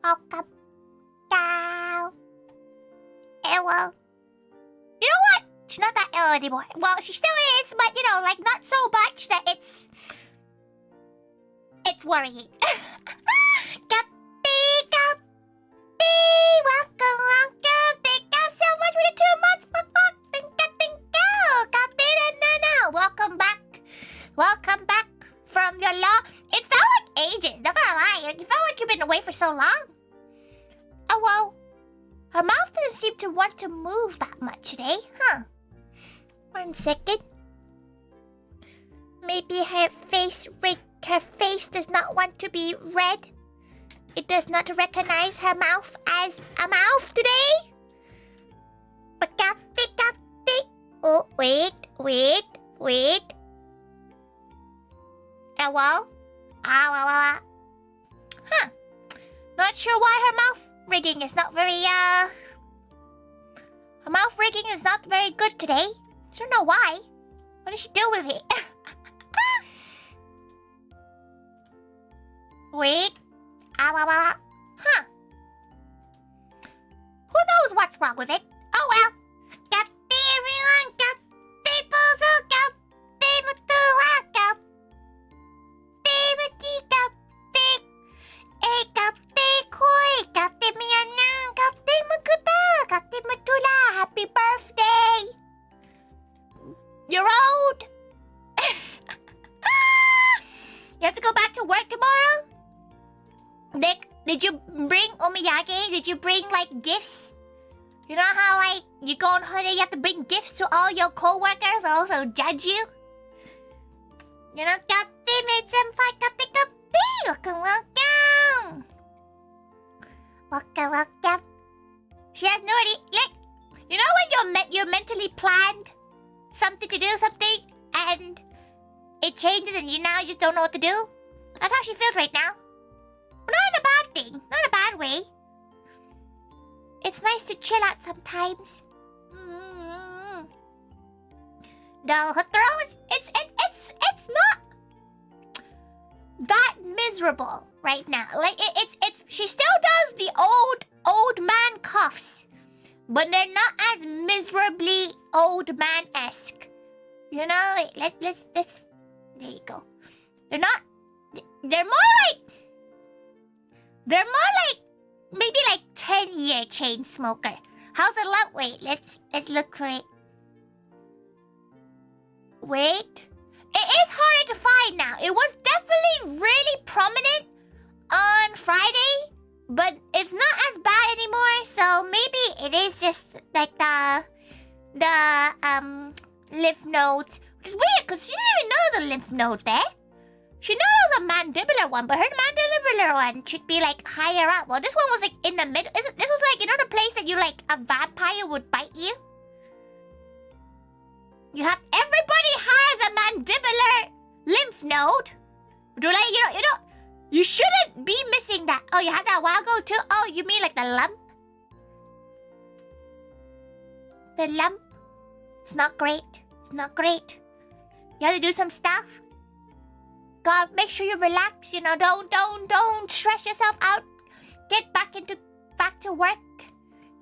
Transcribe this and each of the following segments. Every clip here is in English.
Welcome down. Well, you know what? She's not that ill anymore. Well, she still is, but you know, like not so much that it's worrying. Guppy, welcome. Thank you so much for the 2 months. Thank you. Guppy, no. Welcome back from your long. It felt like ages. Not gonna lie. It felt like you've been away for so long. Oh well. Her mouth doesn't seem to want to move that much today, huh? 1 second. Maybe her face does not want to be red. It does not recognize her mouth as a mouth today. But oh, wait. Hello? Huh. Not sure why her mouth rigging is not very, Her mouth rigging is not very good today. Don't know why. What did she do with it? Wait. Huh. Who knows what's wrong with it? Oh well. Happy birthday! You're old! You have to go back to work tomorrow? Nick, did you bring omiyage? Did you bring, like, gifts? You know how, like, you go on holiday, you have to bring gifts to all your co-workers or also judge you? You know, welcome. She has no idea. Like, you know when you're mentally planned something to do something and it changes and you now just don't know what to do? That's how she feels right now. But not in a bad thing. Not in a bad way. It's nice to chill out sometimes. No, her throat is it's not that miserable right now. Like it's she still does the old man coughs, but they're not as miserably old man-esque. You know, like, let's there you go. They're more like maybe like 10-year chain smoker. How's the lump? Wait, let's look for it. Wait. It is harder to find now. It was definitely really prominent on Friday, but it's not as bad anymore, so maybe it is just like the lymph nodes. Which is weird, because she didn't even know there's a lymph node there. She knows there's a mandibular one, but her mandibular one should be like higher up. Well, this one was like in the middle. This was like, you know, the place that you like a vampire would bite you? Everybody has a mandibular lymph node. Do like, you shouldn't be missing that. Oh, you had that a while ago too? Oh, you mean like the lump? The lump? It's not great. It's not great. You have to do some stuff. God, make sure you relax, you know, don't stress yourself out. Get back to work.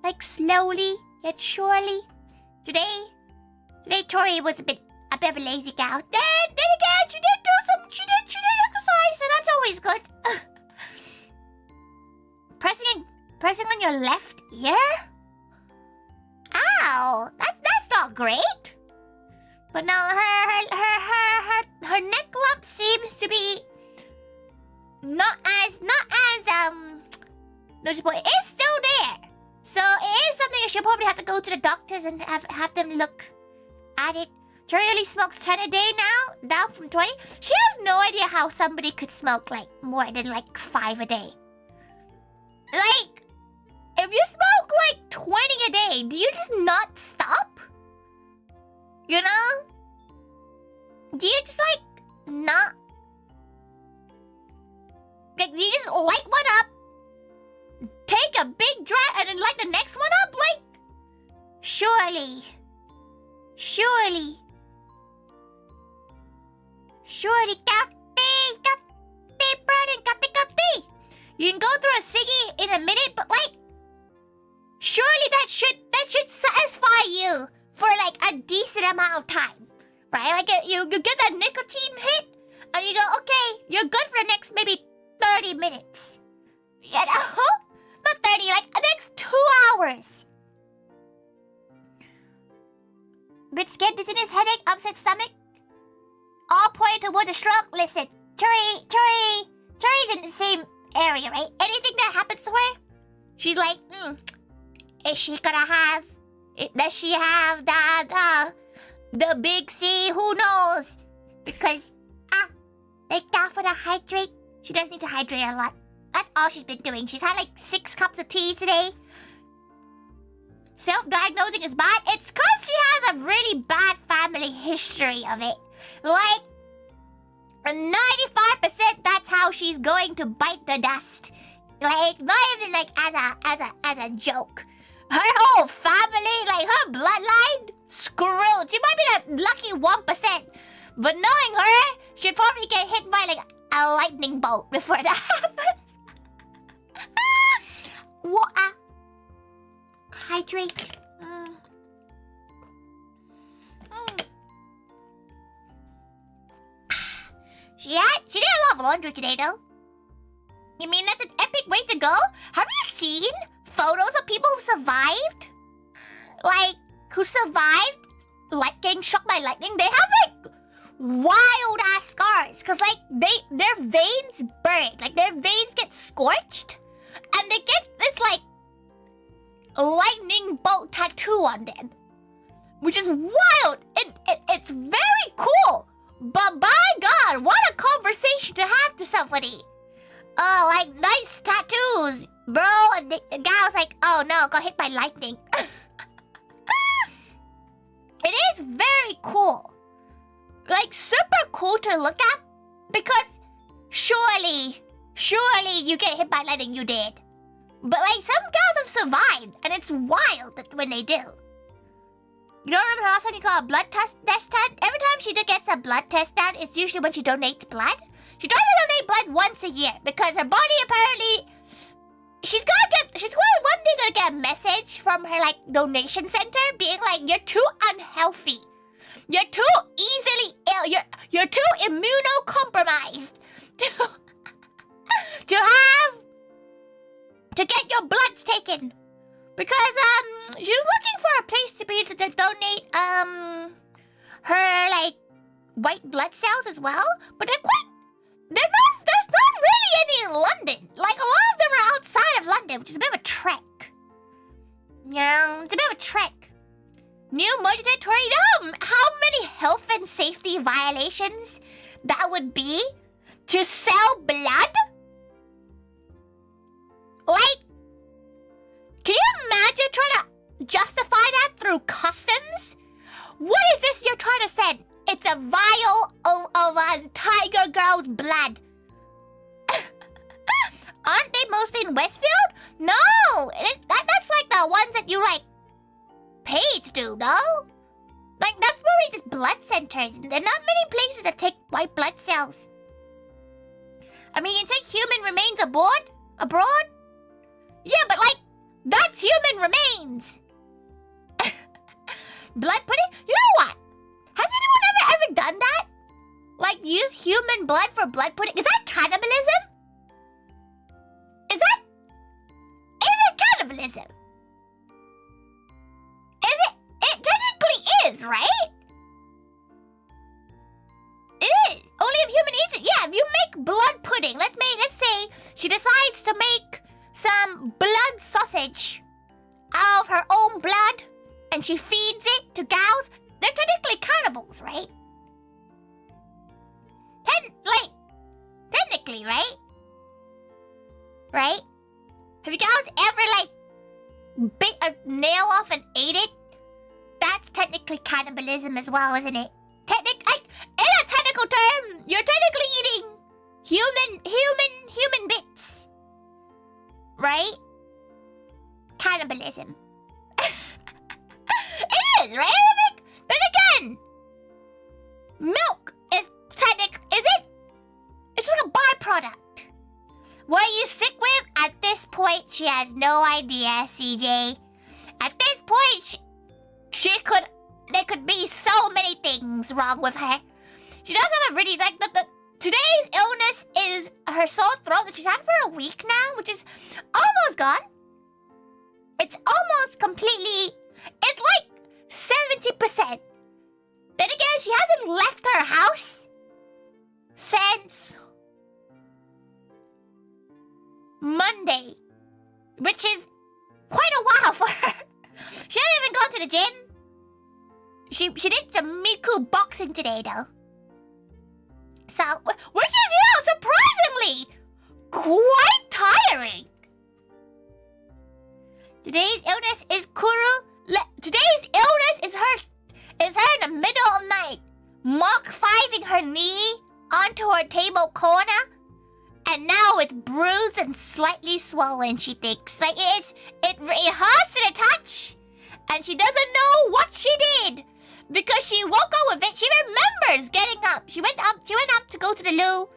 Like slowly, yet surely. Today Tori was a bit of a lazy gal. Then again, she did exercise, so that's always good. Pressing on your left ear? Ow, that's not great. But no, her neck lump seems to be not as noticeable. It is still there, so it is something I should probably have to go to the doctors and have them look at it. Tori only smokes 10 a day now, down from 20. She has no idea how somebody could smoke like more than like 5 a day. Like, if you smoke like 20 a day, do you just not stop? You know? Do you just like not? Like, do you just light one up, take a big drag, and then light the next one up? Like, surely. You can go through a ciggy in a minute, but like, surely that should satisfy you for like a decent amount of time, right? Like you get that nicotine hit, and you go, okay, you're good for the next maybe 30 minutes. You know? Not 30, like the next 2 hours. Bit scared, dizziness, headache, upset stomach. All pointing toward the stroke. Listen, Tori's in the same area, right? Anything that happens to her, she's like, is she gonna have? Does she have the big C? Who knows? Because like that for the hydrate. She does need to hydrate a lot. That's all she's been doing. She's had like 6 cups of tea today. Self-diagnosing is bad. It's because she has a really bad family history of it. Like 95% that's how she's going to bite the dust. Like not even like as a joke. Her whole family, like her bloodline, screwed. She might be the lucky 1%, but knowing her, she'd probably get hit by like a lightning bolt before that happens. Water. Hydrate. She did a lot of laundry today, though. You mean that's an epic way to go? Have you seen photos of people who survived? Like, who survived getting struck by lightning? They have, like, wild-ass scars. Because, like, their veins burn. Like, their veins get scorched. And they get this, like, lightning bolt tattoo on them. Which is wild. It's very cool. But by God, what a conversation to have to somebody. Oh, like, nice tattoos, bro. And the guy was like, oh no, got hit by lightning. It is very cool. Like, super cool to look at. Because surely you get hit by lightning, you did. But like, some girls have survived. And it's wild that when they do. You don't remember the last time you got a blood test done? Every time she gets a blood test done, it's usually when she donates blood. She tries to donate blood once a year because her body apparently... She's one day gonna get a message from her, like, donation center being like, you're too unhealthy. You're too easily ill. You're too immunocompromised to get your bloods taken. Because, she was looking for a place to be able to donate, her, like, white blood cells as well. But there's not really any in London. Like, a lot of them are outside of London, which is a bit of a trek. You know, it's a bit of a trek. New mandatory, you know how many health and safety violations that would be to sell blood? Like, can you imagine trying to justify that through customs? What is this you're trying to send? It's a vial of a tiger girl's blood. Aren't they mostly in Westfield? No! That's like the ones that you, like, pay to do, no? Like, that's probably just blood centers. There are not many places that take white blood cells. I mean, you take human remains abroad? Yeah, but, like, that's human remains. Blood pudding? You know what? Has anyone ever done that? Like, use human blood for blood pudding? Is that cannibalism? Is it cannibalism? It technically is, right? It is. Only if human eats it. Yeah, if you make blood pudding, let's say she decides to make some blood sausage out of her own blood and she feeds it to cows, they're technically cannibals, right? Technically, right? Right? Have you guys ever, like, bit a nail off and ate it? That's technically cannibalism as well, isn't it? In a technical term, you're technically eating human bits. Right? Cannibalism. It is, right? Then again, milk is it's like a byproduct. What are you sick with? At this point, she has no idea, CJ. At this point, there could be so many things wrong with her. She does have a really, like, today's illness is her sore throat that she's had for a week now, which is almost gone. It's almost completely, it's like 70%. Then again, she hasn't left her house since Monday, which is quite a while for her. She hasn't even gone to the gym. She did some Miku boxing today, though. So, which is, surprisingly quite tiring. Today's illness is today's illness is her in the middle of the night, Mach 5ing her knee onto her table corner, and now it's bruised and slightly swollen, she thinks. Like, it hurts to the touch, and she doesn't know what she did, because she woke up with it. She remembers getting up. She went up to go to the loo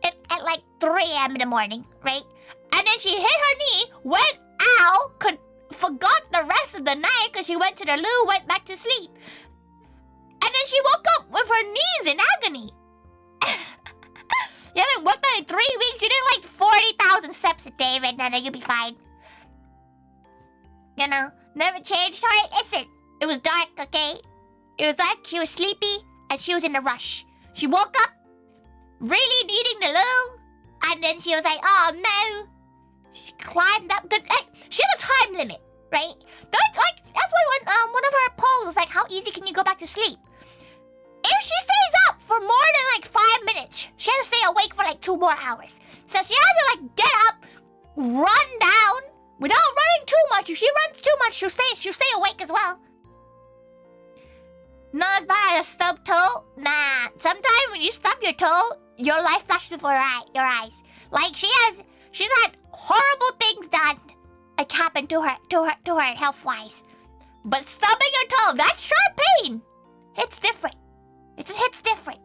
at like 3 a.m. in the morning, right? And then she hit her knee, went out, forgot the rest of the night because she went to the loo, went back to sleep. And then she woke up with her knees in agony. You haven't worked out in 3 weeks. You did like 40,000 steps a day right now. You'll be fine. You know, never changed. Sorry, listen. It was dark, okay? It was dark. She was sleepy and she was in a rush. She woke up really needing the loo. And then she was like, oh no. She climbed up. She has a time limit, right? That's why one of her polls was like, how easy can you go back to sleep? If she stays up for more than like 5 minutes, she has to stay awake for like 2 more hours. So she has to like get up, run down without running too much. If she runs too much, she'll stay awake as well. Not as bad as a stubbed toe. Nah, sometimes when you stub your toe, your life flashes before your eyes. Like she's had horrible things done, like happen to her health-wise. But stubbing your toe, that's sharp pain. It's different. It just hits different.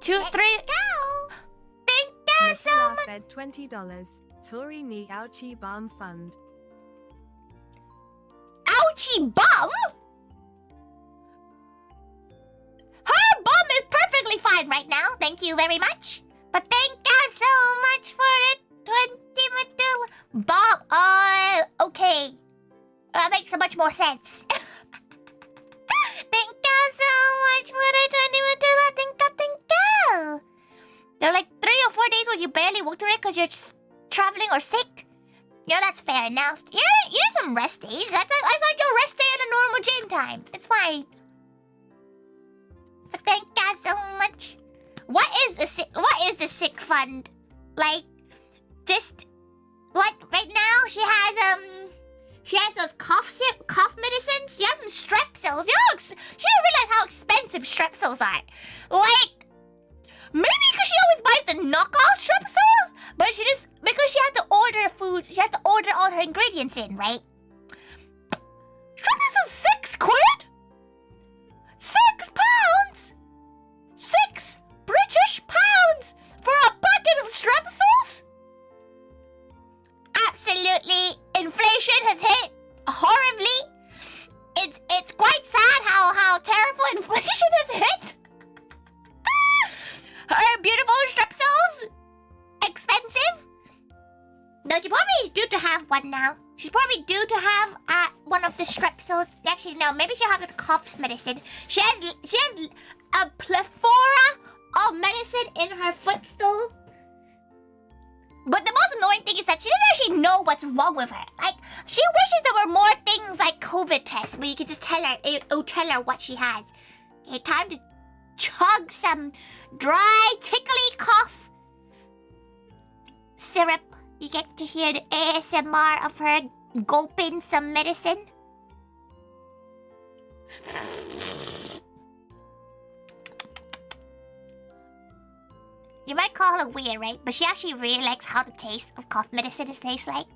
2, 3, go! Thank you so much. Fed $20. Tori ni ouchie bum fund. Ouchie bum? Her bum is perfectly fine right now. Thank you very much. But thank you so much for the 20 Matilda. Bum, okay. That makes so much more sense. Thank you so much for the 20 Matilda. Thank you. There are like 3 or 4 days where you barely worked through it because you're just traveling or sick. You know, that's fair enough. You need some rest days. I thought your rest day at a normal gym time. It's fine. But thank you so much. What is the sick fund? Like, just like right now she has those cough medicines. She has some strepsils. She don't realize how expensive strepsils are. Like, maybe because she always buys the knockoff strepsils, but because she had to order food, she had to order all her ingredients in, right? Strepsils is 6 quid? 6 pounds? 6 British pounds for a bucket of strepsils? Absolutely. Inflation has hit horribly. It's quite sad how terrible inflation has hit. Her beautiful strepsils, expensive. No, she probably is due to have one now. She's probably due to have one of the strepsils. Actually, no, maybe she'll have the cough medicine. She has a plethora of medicine in her footstool. But the most annoying thing is that she doesn't actually know what's wrong with her. Like, she wishes there were more things like COVID tests where you could just tell her what she has. Okay, time to chug some dry, tickly cough syrup. You get to hear the ASMR of her gulping some medicine. You might call her weird, right? But she actually really likes how the taste of cough medicine tastes like.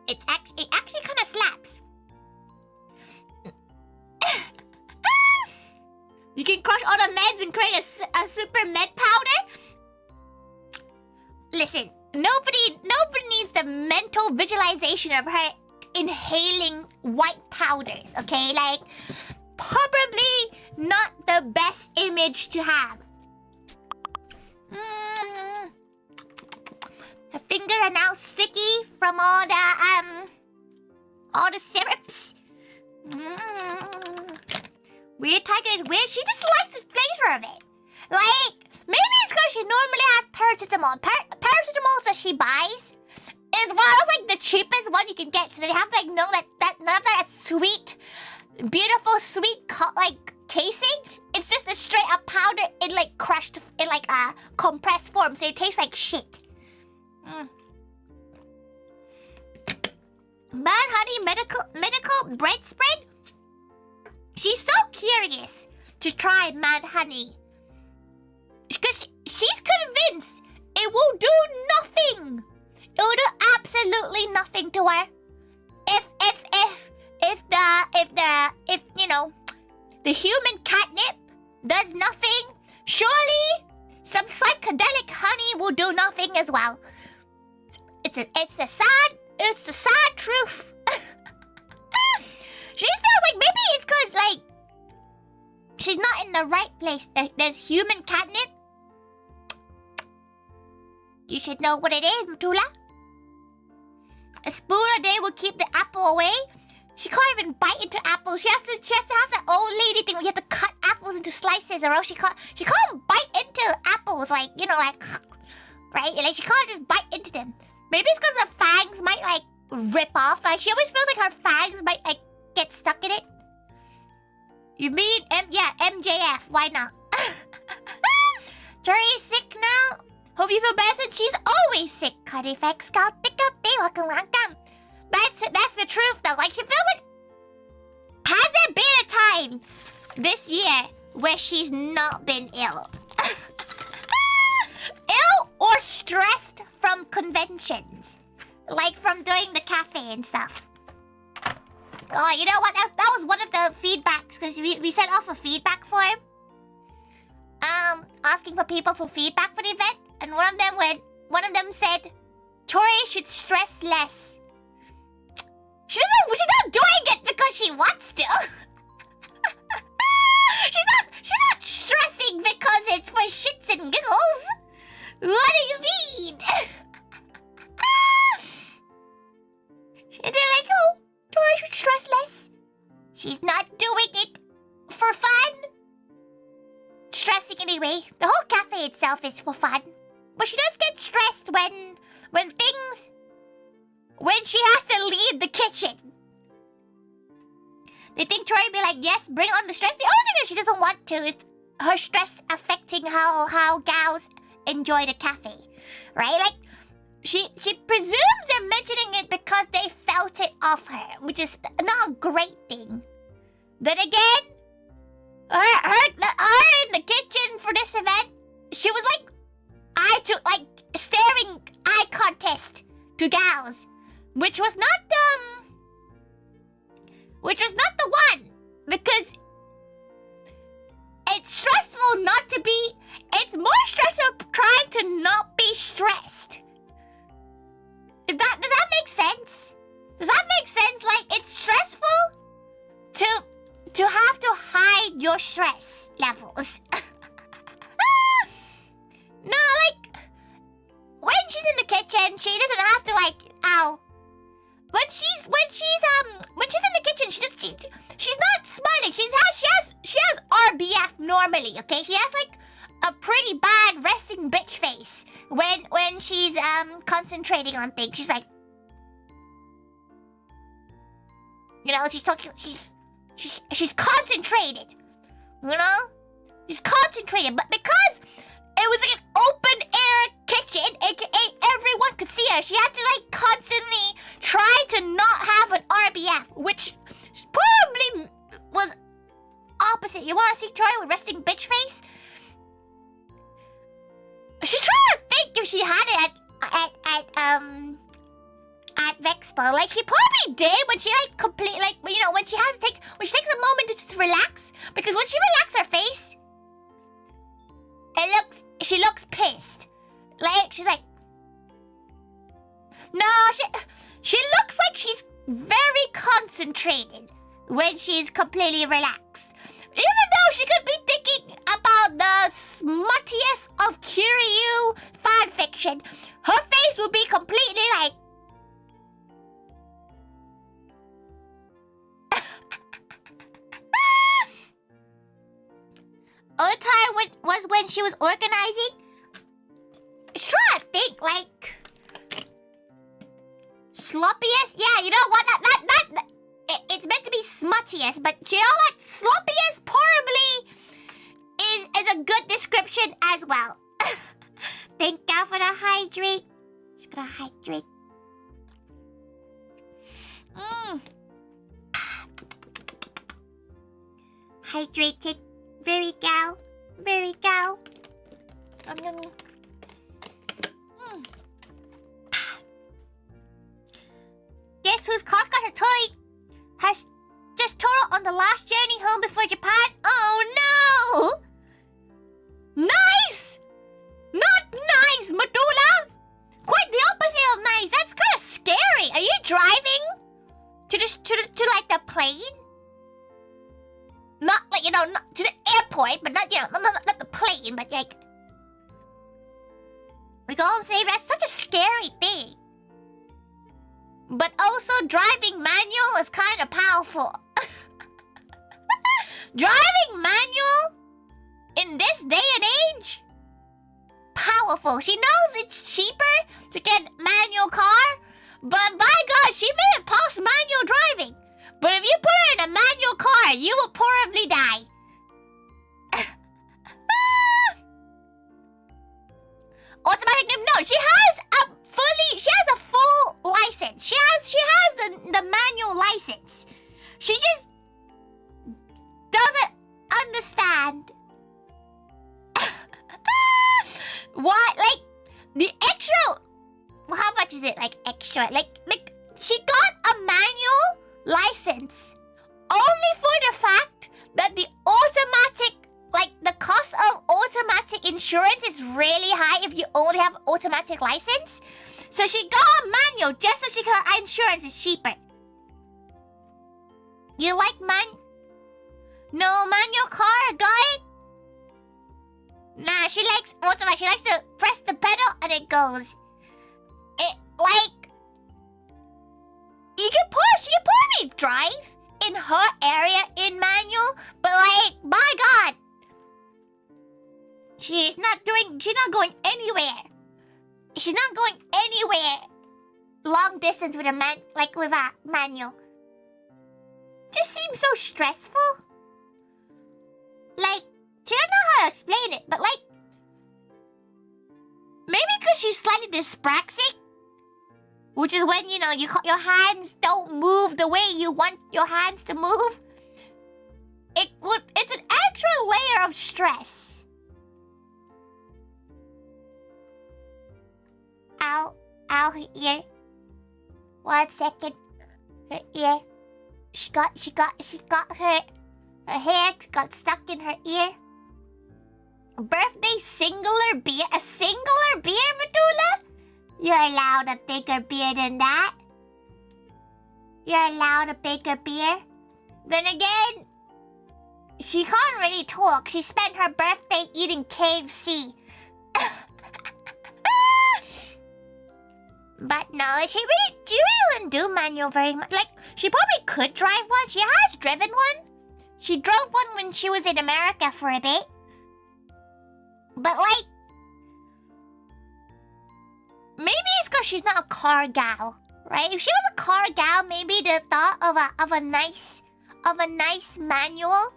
It actually kind of slaps. You can crush all the meds and create a super med powder? Listen, nobody needs the mental visualization of her inhaling white powders, okay? Like, probably not the best image to have. Her fingers are now sticky from all the syrups. Weird Tiger is weird. She just likes the flavor of it. Like, maybe it's because she normally has paracetamol. Paracetamol that she buys is one of like the cheapest one you can get. So they have like none of that sweet, beautiful, sweet casing. It's just a straight up powder in like crushed in like a compressed form. So it tastes like shit. Mad Honey medical bread spread. She's so curious to try Mad Honey because she's convinced it will do nothing. It will do absolutely nothing to her. If you know the human catnip does nothing, surely some psychedelic honey will do nothing as well. It's the sad truth. She feels like maybe it's because like she's not in the right place. There's human catnip. You should know what it is, Matula. A spoon a day will keep the apple away. She can't even bite into apples. She has to have that old lady thing where you have to cut apples into slices, or else she can't bite into apples like, you know, like, right? Like she can't just bite into them. Maybe it's because her fangs might like rip off. Like she always feels like her fangs might like get stuck in it. You mean MJF? Why not? Tori's sick now. Hope you feel better. She's always sick. Card effects. Welcome. That's the truth though. Like she feels like. Has there been a time this year where she's not been ill? Ill or stressed from conventions, like from doing the cafe and stuff. Oh, you know what? That was one of the feedbacks because we sent off a feedback form. Asking for people for feedback for the event, and one of them said, Tori should stress less. She's not doing it because she wants to. She's not stressing because it's for shits and giggles. What do you mean? And they're like, oh, Tori should stress less. She's not doing it for fun. Stressing anyway. The whole cafe itself is for fun. But she does get stressed when she has to leave the kitchen. They think Tori would be like, yes, bring on the stress. The only thing that she doesn't want to is her stress affecting how gals enjoy the cafe. Right? Like, she presumes they're mentioning it because they felt it off her, which is not a great thing. Then again, her in the kitchen for this event, she was like, staring eye contest to gals, which was not the one, because it's stressful not to be. It's more stressful trying to not be stressed. Does that make sense? Does that make sense? Like, it's stressful to have to hide your stress levels. No, like, when she's in the kitchen, she doesn't have to like, ow. When she's in the kitchen, she's not smiling. She has RBF normally, okay? She has like a pretty bad resting bitch face when she's concentrating on things. She's like, you know, she's talking. She's concentrated. You know, she's concentrated. But because it was like an open air kitchen, aka everyone could see her, she had to like constantly try to not have an RBF, which probably was opposite. You want to see Tori with resting bitch face? She's trying to think if she had it at Vexpo. Like she probably did when she like when she takes a moment to just relax. Because when she relaxes her face, concentrated when she's completely relaxed. Even though she could be thinking about the smuttiest of Kiryu fanfiction, her face would be completely like... Other time was when she was organizing. Try to think, like... Sloppiest? Yeah, you know what? It's meant to be smuttiest, but you know what? Sloppiest probably is a good description as well. Thank you for the hydrate. Just gonna hydrate. Hydrated. Very gal. Very gal. Guess whose car got a toy has just totaled on the last journey home before Japan? Oh no! Nice! Not nice, Medulla! Quite the opposite of nice. That's kind of scary. Are you driving to like the plane? Not like, you know, not to the airport, but not, you know, not the plane, but like... We go home safe. That's such a scary thing. But also driving manual is kind of powerful. Driving manual in this day and age? Powerful. She knows it's cheaper to get manual car, but by God, she made it past manual driving. But if you put her in a manual car, you will probably die. Automatic, no, she has a full license. She has the manual license. She just doesn't understand why, like, the extra, how much is it, like, extra? Like, she got a manual license only for the fact that the automatic, like, the cost of automatic insurance is really high if you only have automatic license. So she got a manual just so her insurance is cheaper. You like no manual car, got it? Nah, she likes automatic. She likes to press the pedal and it goes. It, like... She can probably drive in her area in manual, but like, by God, she's not going anywhere. She's not going anywhere long distance with a manual. Just seems so stressful. Like, she don't know how to explain it, but like, maybe because she's slightly dyspraxic, which is when, you know, your hands don't move the way you want your hands to move. It's an extra layer of stress. Ow, her ear. 1 second. Her ear. She got her hair got stuck in her ear. Birthday singular beer? A singular beer, Medulla? You're allowed a bigger beer than that. You're allowed a bigger beer. Then again, she can't really talk. She spent her birthday eating KFC. But no, she really doesn't do manual very much. Like, she probably could drive one. She has driven one. She drove one when she was in America for a bit. But like, maybe it's because she's not a car gal, right? If she was a car gal, maybe the thought of a nice manual,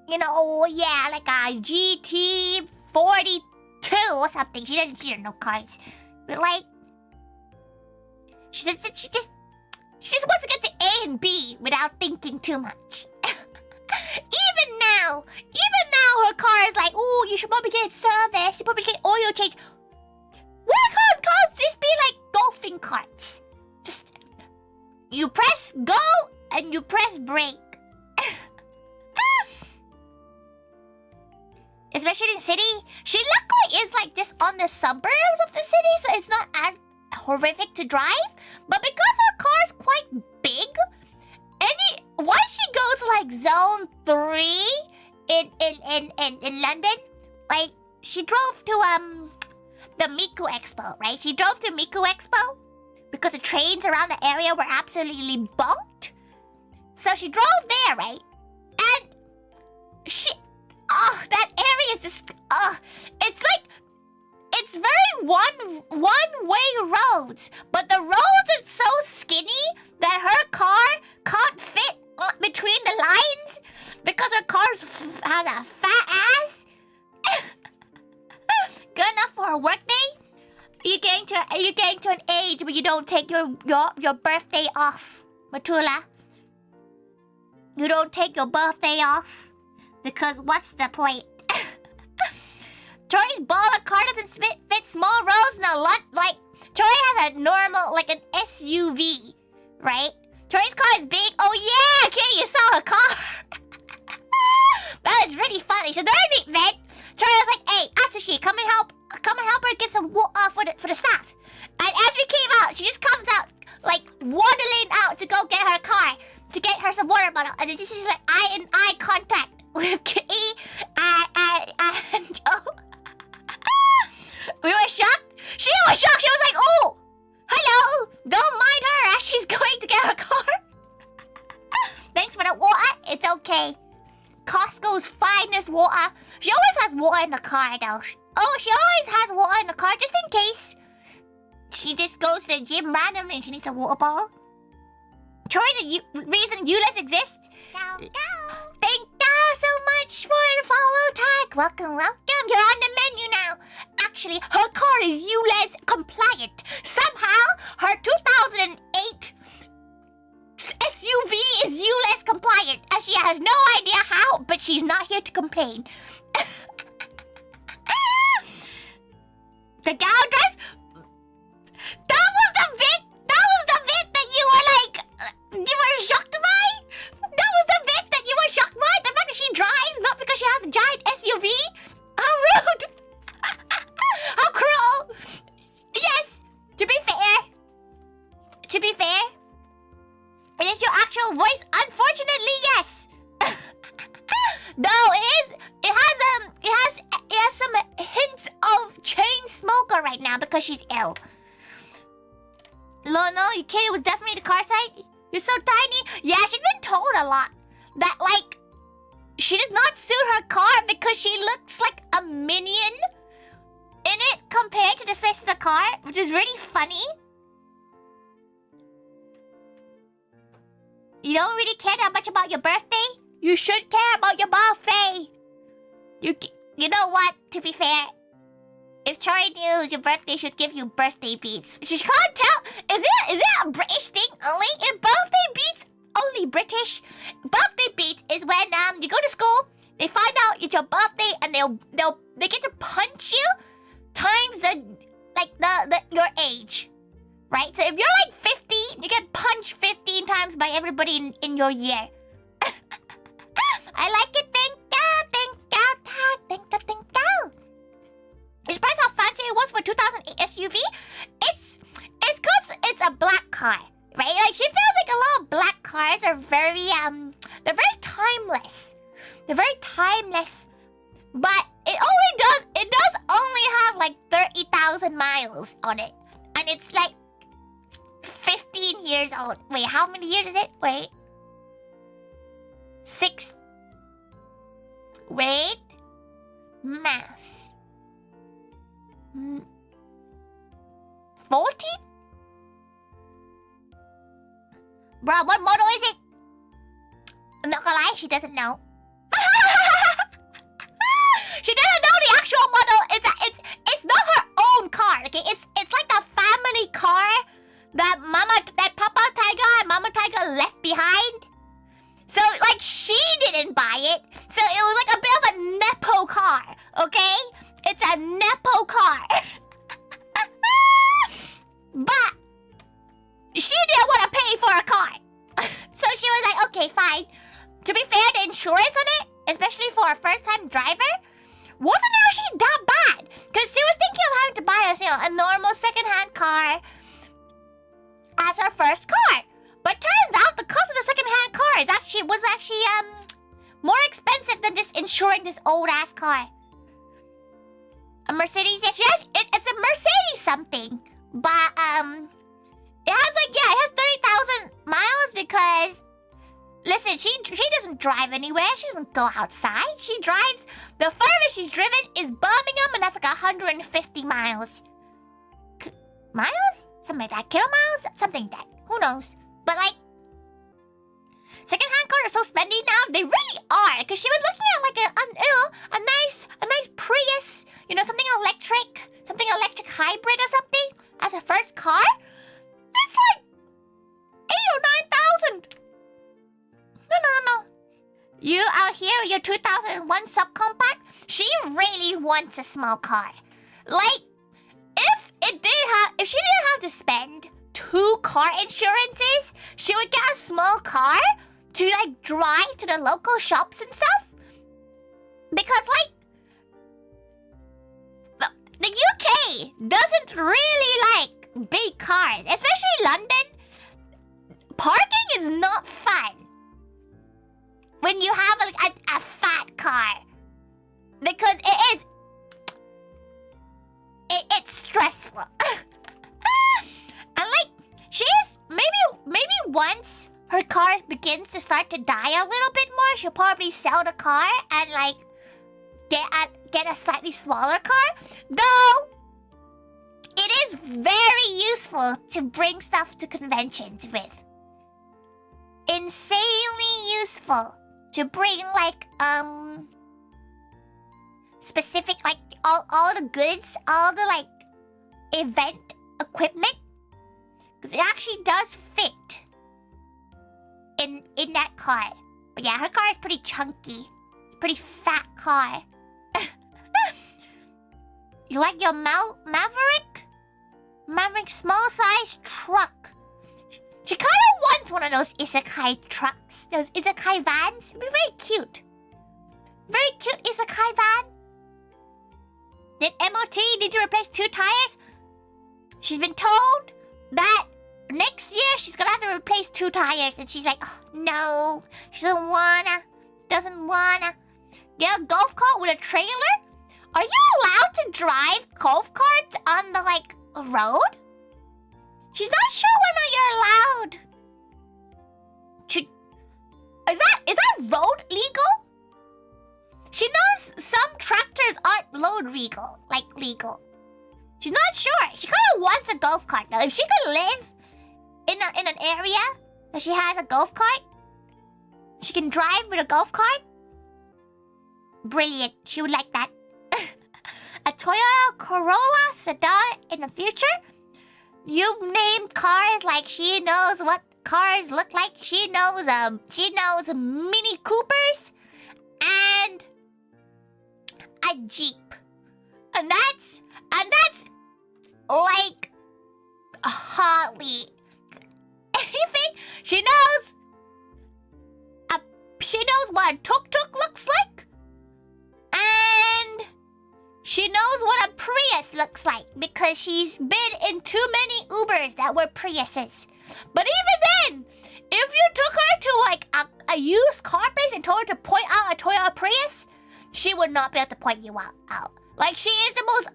you know, oh yeah, like a GT42 or something. She doesn't know cars, but like, she just wants to get to A and B without thinking too much. Even now, her car is like, oh, you should probably get service. You probably get oil change. Why can't cars just be like golfing carts? Just, you press go and you press brake. Especially in city. She luckily is like just on the suburbs of the city, so it's not as horrific to drive. But because her car is quite big, once she goes to like zone 3 in London, like she drove to the Miku Expo, right? She drove to Miku Expo because the trains around the area were absolutely bonked. So she drove there, right? And that area is just, it's like, it's very one-way roads, but the roads are so skinny that her car can't fit between the lines because her car has a fat ass. Good enough for her workday. You're getting to an age where you don't take your birthday off, Matula. You don't take your birthday off because what's the point? Tori's baller car doesn't fit small roads in a lot. Like, Tori has a normal, like an SUV, right? Tori's car is big. Oh yeah, Kitty, you saw her car. That is really funny. So they're in the event. Tori was like, "Hey, Atsushi, come and help her get some water for the staff." And as we came out, she just comes out like waddling out to go get her car to get her some water bottle, and then she's like eye contact with Kitty and Joe. We were shocked. She was shocked. She was like, "Oh, hello! Don't mind her as she's going to get her car." Thanks for the water. It's okay. Costco's finest water. She always has water in the car, though. Oh, she always has water in the car just in case. She just goes to the gym randomly and she needs a water bottle. Troy's the reason ULEZ exists. Thank you so much for the follow tag. Welcome. You're on the menu now. Actually, her car is ULEZ compliant. Somehow, her 2008 SUV is ULEZ compliant. And she has no idea how, but she's not here to complain. The gal drives. That was the bit that you were like, you were shocked by? That was the bit that you were shocked by? The fact that she drives, not because she has a giant SUV? How rude! How cruel! Yes, to be fair, it is your actual voice. Unfortunately, yes. No, it has some hints of chain smoker right now because she's ill. Lono, your kitty was definitely the car size. You're so tiny. Yeah, she's been told a lot that like she does not suit her car because she looks like a minion in it compared to the size of the car, which is really funny. You don't really care that much about your birthday? You should care about your birthday. You know what? To be fair, if Tori knew your birthday should give you birthday beats, she can't tell. Is it a British thing only? Is birthday beats only British? Birthday beats is when you go to school, they find out it's your birthday, and they get to punch you times your age, right? So if you're like 15, you get punched 15 times by everybody in your year. I like it. Thank you. You surprised how fancy it was for 2008 SUV? It's cause it's a black car, right? Like she feels like a lot of black cars are very they're very timeless. They're very timeless. But it does only have like 30,000 miles on it. And it's like 15 years old. Wait, how many years is it? Wait. 6. Wait. Math. 14? Bro, what model is it? I'm not gonna lie, she doesn't know. She doesn't know the actual model. It's not her own car. Okay, it's like the family car that Papa Taiga and Mama Taiga left behind. So like she didn't buy it. So it was like a bit of a nepo car. Okay, it's a nepo car. But she didn't want to pay for a car. So she was like, okay, fine. To be fair, the insurance on it, especially for a first-time driver, wasn't actually that bad. Because she was thinking of having to buy a normal second-hand car as her first car. But turns out the cost of the second-hand car was actually more expensive than just insuring this old-ass car. A Mercedes, yes, it's a Mercedes something. But, it has 30,000 miles because, listen, she doesn't drive anywhere. She doesn't go outside. She drives, the furthest she's driven is Birmingham, and that's like 150 miles. Miles? Something like that. Kilo miles? Something like that. Who knows? But, like, second-hand cars are so spendy now. They really are. Because she was looking at, like, a nice Prius. You know, something electric hybrid or something as a first car. It's like 8,000 or 9,000. No. You out here, your 2001 subcompact, she really wants a small car. Like, if she didn't have to spend 2 car insurances, she would get a small car to, like, drive to the local shops and stuff. Because, like, the UK doesn't really like big cars, especially London. Parking is not fun when you have a fat car, because it's stressful. And like maybe once her car begins to start to die a little bit more, she'll probably sell the car and like get a slightly smaller car. Though it is very useful to bring stuff to conventions with. Insanely useful to bring like specific like all the goods, all the like event equipment, because it actually does fit in that car. But yeah, her car is pretty chunky. It's a pretty fat car. You like your Maverick? Maverick small size truck. She kind of wants one of those isekai trucks. Those isekai vans. It'd be very cute. Very cute isekai van. Did you replace 2 tires? She's been told that next year she's gonna have to replace 2 tires. And she's like, oh, no. She doesn't wanna. Get a golf cart with a trailer? Are you allowed to drive golf carts on the, like, road? She's not sure whether you're allowed. Is that road legal? She knows some tractors aren't legal. She's not sure. She kind of wants a golf cart though. If she could live in an area that she has a golf cart, she can drive with a golf cart. Brilliant. She would like that. A Toyota Corolla sedan in the future? You name cars like she knows what cars look like. She knows Mini Coopers and a Jeep. And that's like a Harley. Anything she knows what a tuk-tuk looks like. And she knows what a Prius looks like because she's been in too many Ubers that were Priuses. But even then, if you took her to like a used car place and told her to point out a Toyota Prius, she would not be able to point you out. Like, she is the most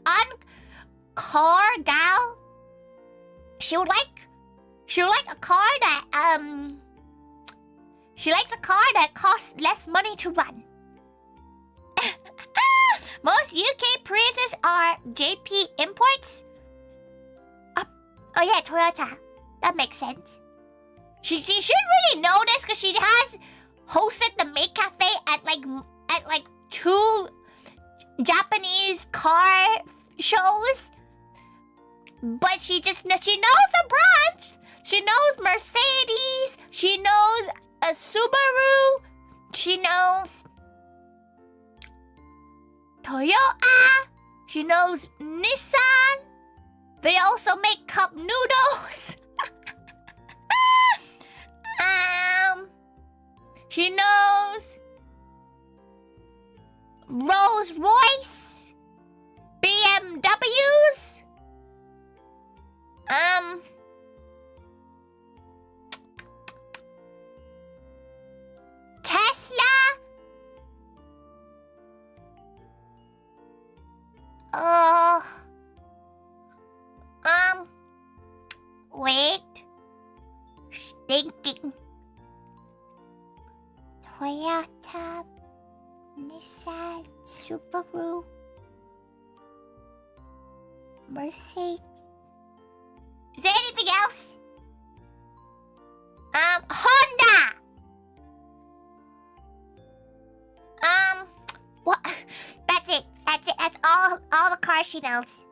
car gal. She would like a car that she likes a car that costs less money to run. Most UK Priuses are JP imports. Oh yeah, Toyota. That makes sense. She should really know this because she has hosted the Make Cafe at like 2 Japanese car shows. But she knows the brands. She knows Mercedes. She knows a Subaru. She knows Toyota. She knows Nissan. They also make cup noodles. She knows Rolls Royce, BMWs. thinking. Toyota, Nissan, Subaru, Mercedes. Is there anything else? Honda. What? That's it. That's all the cars she knows.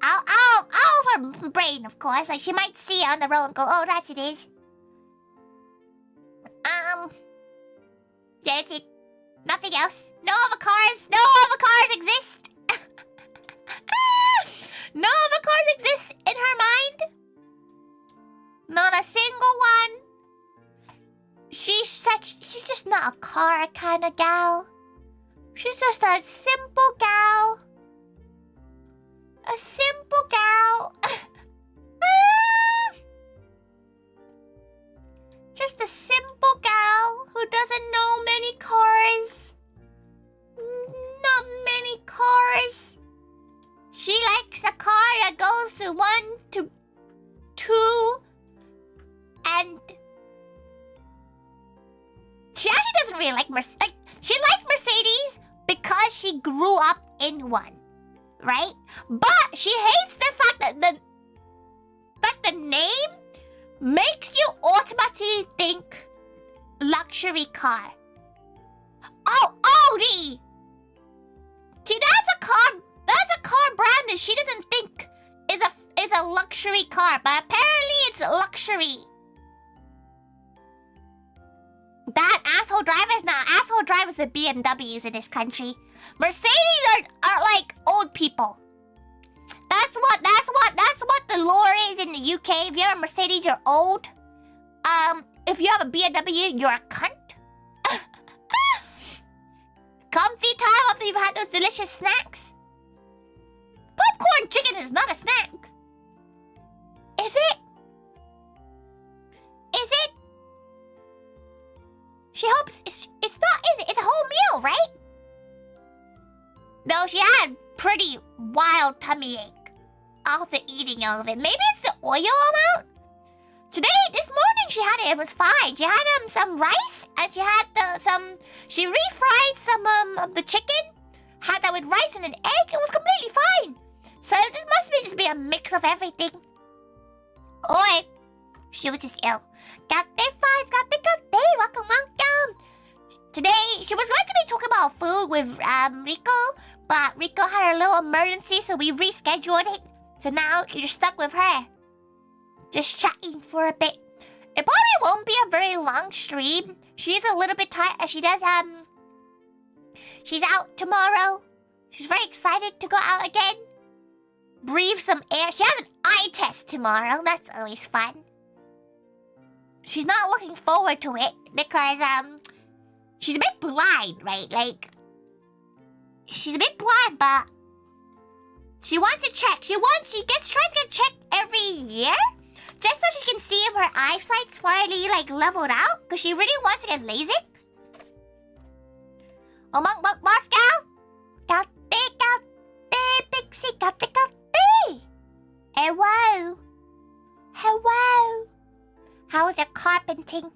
Her brain, of course. Like, she might see it on the road and go, oh, that's it is. Yeah, that's it. Nothing else. No other cars. No other cars exist. No other cars exist in her mind. Not a single one. She's just not a car kind of gal. She's just a simple gal. A simple gal. Just a simple gal who doesn't know many cars. Not many cars. She likes a car that goes through 1 to 2 and she actually doesn't really like Mercedes. She likes Mercedes because she grew up in one, right? But she hates the fact that the name makes you automatically think luxury car. Oh, Audi! See, that's a car brand that she doesn't think is a luxury car, but apparently it's luxury. That asshole drivers with BMWs in this country. Mercedes are like old people. That's what the lore is in the UK. If you're a Mercedes, you're old. If you have a BMW, you're a cunt. Comfy time after you've had those delicious snacks. Popcorn chicken is not a snack. Is it? Is it? She hopes it's not, is it? It's a whole meal, right? No, she had pretty wild tummy ache after eating all of it. Maybe it's the oil amount? This morning she had it was fine. She had some rice and she had she refried some of the chicken. Had that with rice and an egg. It was completely fine. So this must just be a mix of everything. Or she was just ill. Welcome. Today, she was going to be talking about food with Rico, but Rico had a little emergency, so we rescheduled it. So now you're stuck with her. Just chatting for a bit. It probably won't be a very long stream. She's a little bit tired. She's out tomorrow. She's very excited to go out again. Breathe some air. She has an eye test tomorrow. That's always fun. She's not looking forward to it because she's a bit blind, right? Like, she's a bit blind, but she wants to check. She tries to get checked every year, just so she can see if her eyesight's finally like leveled out. Cause she really wants to get LASIK. Moscow, Pixie, Hello. How's your carpenting?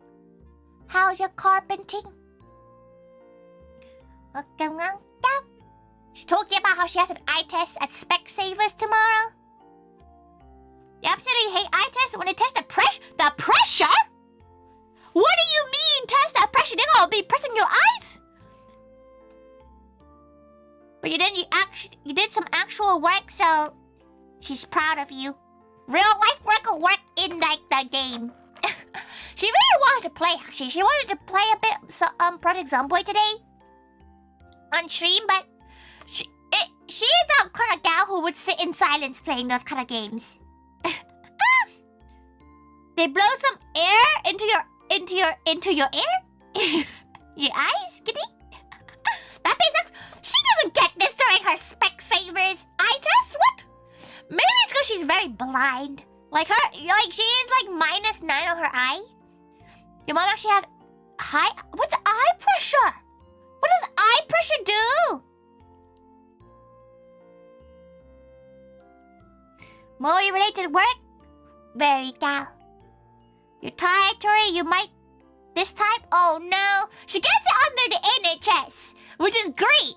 She's talking about how she has an eye test at Specsavers tomorrow. You absolutely hate eye tests when they test the pressure. The pressure? What do you mean test that pressure? They're gonna be pressing your eyes? But you did some actual work, so she's proud of you. Real life work will work in like the game. She really wanted to play, actually. She wanted to play a bit Project Zomboid today on stream, but she is that kind of gal who would sit in silence playing those kind of games. They blow some air into your ear? Your eyes, kitty? That makes sense. She doesn't get this during her Specsavers eye test. What? Maybe it's because she's very blind. Like she is like -9 on her eye. Your mom actually has high. What's eye pressure? What does eye pressure do? More related work? Very cow. You're tired, Tori? You might... This time? Oh, no. She gets it under the NHS, which is great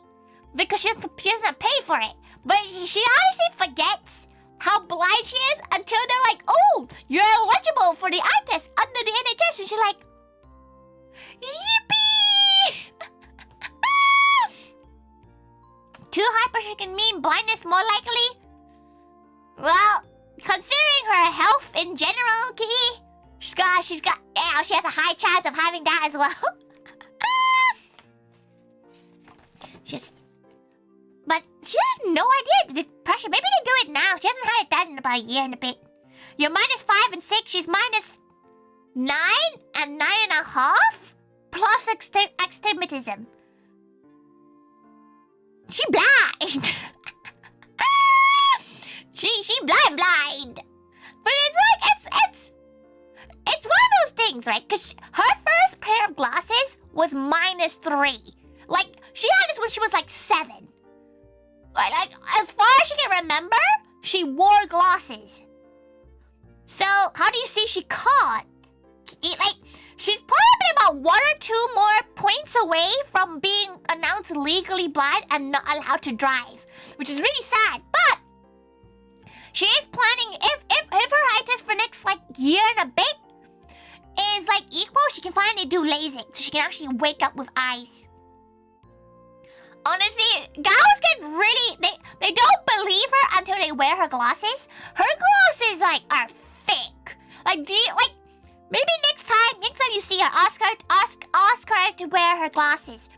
because she doesn't pay for it. But she honestly forgets how blind she is until they're like, oh, you're eligible for the eye test under the NHS. And she's like, yippee! Too hyper can mean blindness more likely? Well, considering her health in general, Kiki, she has a high chance of having that as well. But she has no idea the pressure. Maybe they do it now. She hasn't had it done in about a year and a bit. You're -5 and 6. She's -9 and 9.5 plus astigmatism. She blind. she blind. But it's like it's one of those things, right? Because her first pair of glasses was -3. Like she had this when she was like 7. Like as far as she can remember, she wore glasses. So how do you see she caught? Like she's probably about 1 or 2 more points away from being announced legally blind and not allowed to drive, which is really sad. But she is planning if her eye test for next like year and a bit is like equal, she can finally do LASIK, so she can actually wake up with eyes. Honestly, gals get really they don't believe her until they wear her glasses. Her glasses like are fake. Like maybe next time you see her, ask her to wear her glasses,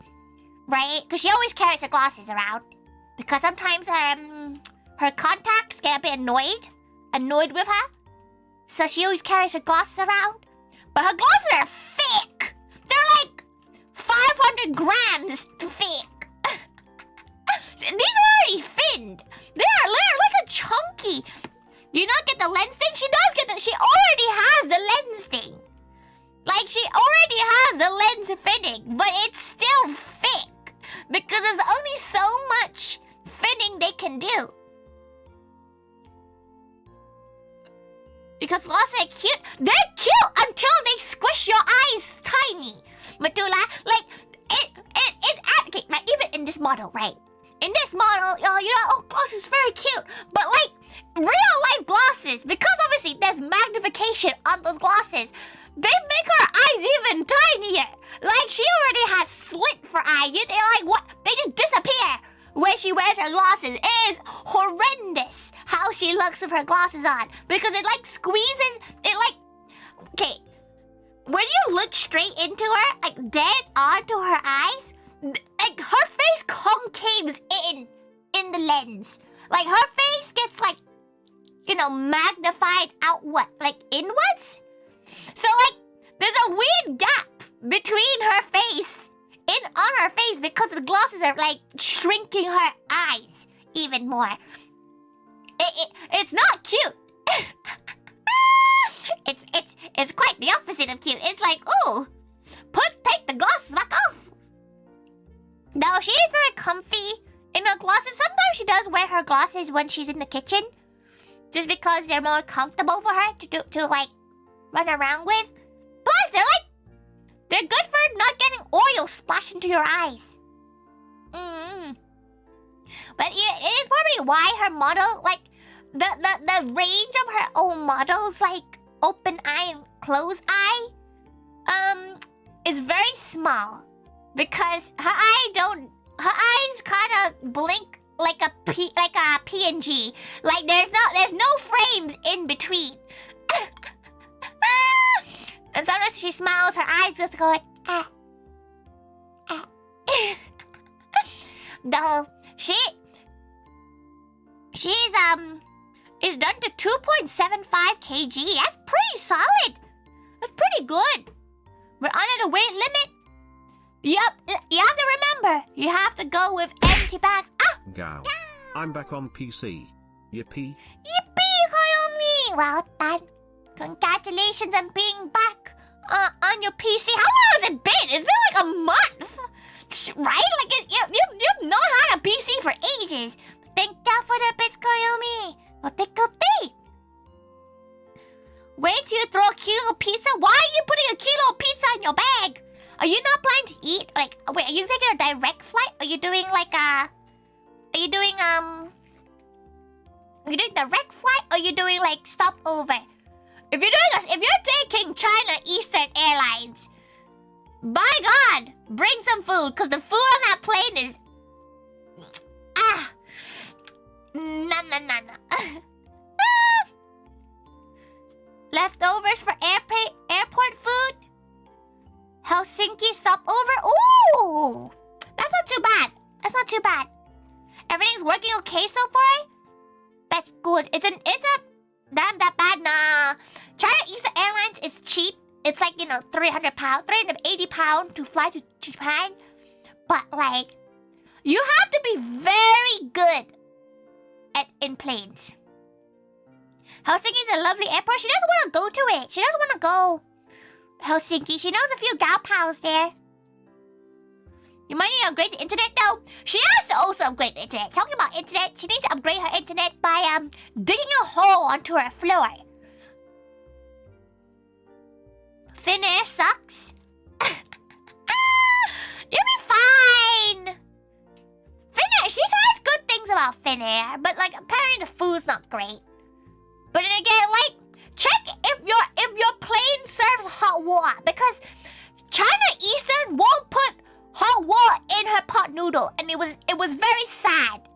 right? Because she always carries her glasses around. Because sometimes her contacts get a bit annoyed with her, so she always carries her glasses around. But her glasses are fake. They're like 500 grams fake. These are already thinned. They're like a chunky. Do you not get the lens thing? She does get she already has the lens thing. Like she already has the lens fitting, but it's still fake because there's only so much fitting they can do. Because glasses are cute. They're cute until they squish your eyes tiny. Matula, like okay, like even in this model, right? In this model, glasses very cute. But like real life glasses, because obviously there's magnification on those glasses, they make her eyes even tinier. Like she already has slit for eyes. They're like what? They just disappear when she wears her glasses. It is horrendous how she looks with her glasses on, because it like squeezes it like okay. When you look straight into her, like dead onto her eyes, like her face concaves in the lens. Like her face gets like, magnified outward, like inwards. So like there's a weird gap between her face on her face because the glasses are like shrinking her eyes even more. It's not cute. It's quite the opposite of cute. It's like, ooh, take the glasses back off. No, she is very comfy in her glasses. Sometimes she does wear her glasses when she's in the kitchen, just because they're more comfortable for her to like run around with. Plus, they're good for not getting oil splashed into your eyes. But it is probably why her model, like the range of her own models, like open eye and closed eye, is very small. Because her eyes kind of blink like a PNG. Like there's no frames in between. And sometimes she smiles, her eyes just go like No, she's is done to 2.75 kg. That's pretty solid. That's pretty good. We're under the weight limit. Yup, you have to remember, you have to go with empty bags. Gal, I'm back on PC. Yippee. Yippee, Koyomi! Well done. Congratulations on being back on your PC. How long has it been? It's been like a month, right? Like you've not had a PC for ages. Thank God for the bits, Koyomi. Well, take a beat. Wait till you throw a kilo pizza. Why taking a direct flight? Are you doing like a... Are you doing direct flight or are you doing like stopover? If you're taking China Eastern Airlines, by God, bring some food, cause the food on that plane is no. Leftovers for airport food. Helsinki stopover. Ooh, that's not too bad. That's not too bad. Everything's working okay so far. That's good. It's not that bad. Nah. China Eastern Airlines is cheap. It's like, you know, 300 pounds, 380 pounds to fly to Japan. But like, you have to be very good in planes. Helsinki's a lovely airport. She doesn't want to go to it. She doesn't want to go Helsinki. She knows a few gal pals there. You might need to upgrade the internet though. She has to also upgrade the internet. Talking about internet, she needs to upgrade her internet by digging a hole onto her floor. Finnair sucks. You'll be fine. Finnair, she's heard good things about Finnair, but like apparently the food's not great. But then again, like, check if your plane serves hot water, because China Eastern won't put hot water in her pot noodle, and it was very sad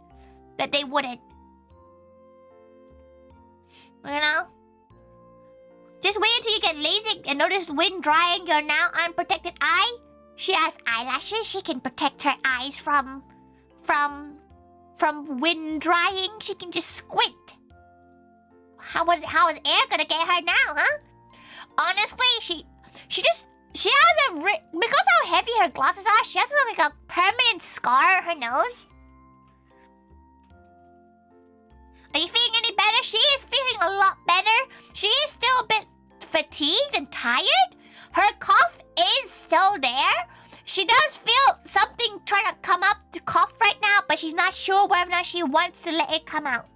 that they wouldn't. You know? Just wait until you get lazy and notice wind drying your now unprotected eye. She has eyelashes. She can protect her eyes from wind drying. She can just squint. How is air gonna get her now, huh? Honestly, she has because how heavy her glasses are, she has like a permanent scar on her nose. Are you feeling any better? She is feeling a lot better. She is still a bit fatigued and tired. Her cough is still there. She does feel something trying to come up to cough right now, but she's not sure whether or not she wants to let it come out.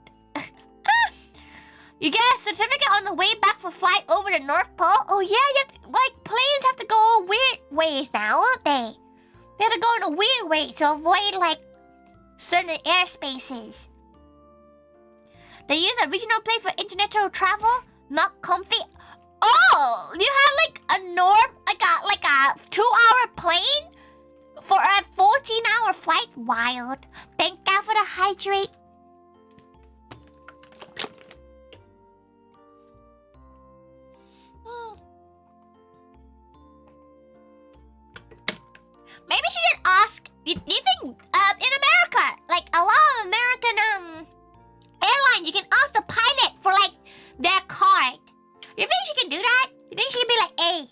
You get a certificate on the way back for flight over the North Pole? Oh yeah, like planes have to go weird ways now, don't they? They have to go in a weird way to avoid like certain airspaces. They use a regional plane for international travel, not comfy. Oh, you had like a like a 2-hour plane for a 14-hour flight? Wild. Thank God for the hydrate. Maybe she should ask. You think in America, like a lot of American airlines, you can ask the pilot for like their card. You think she can do that? You think she can be like, hey,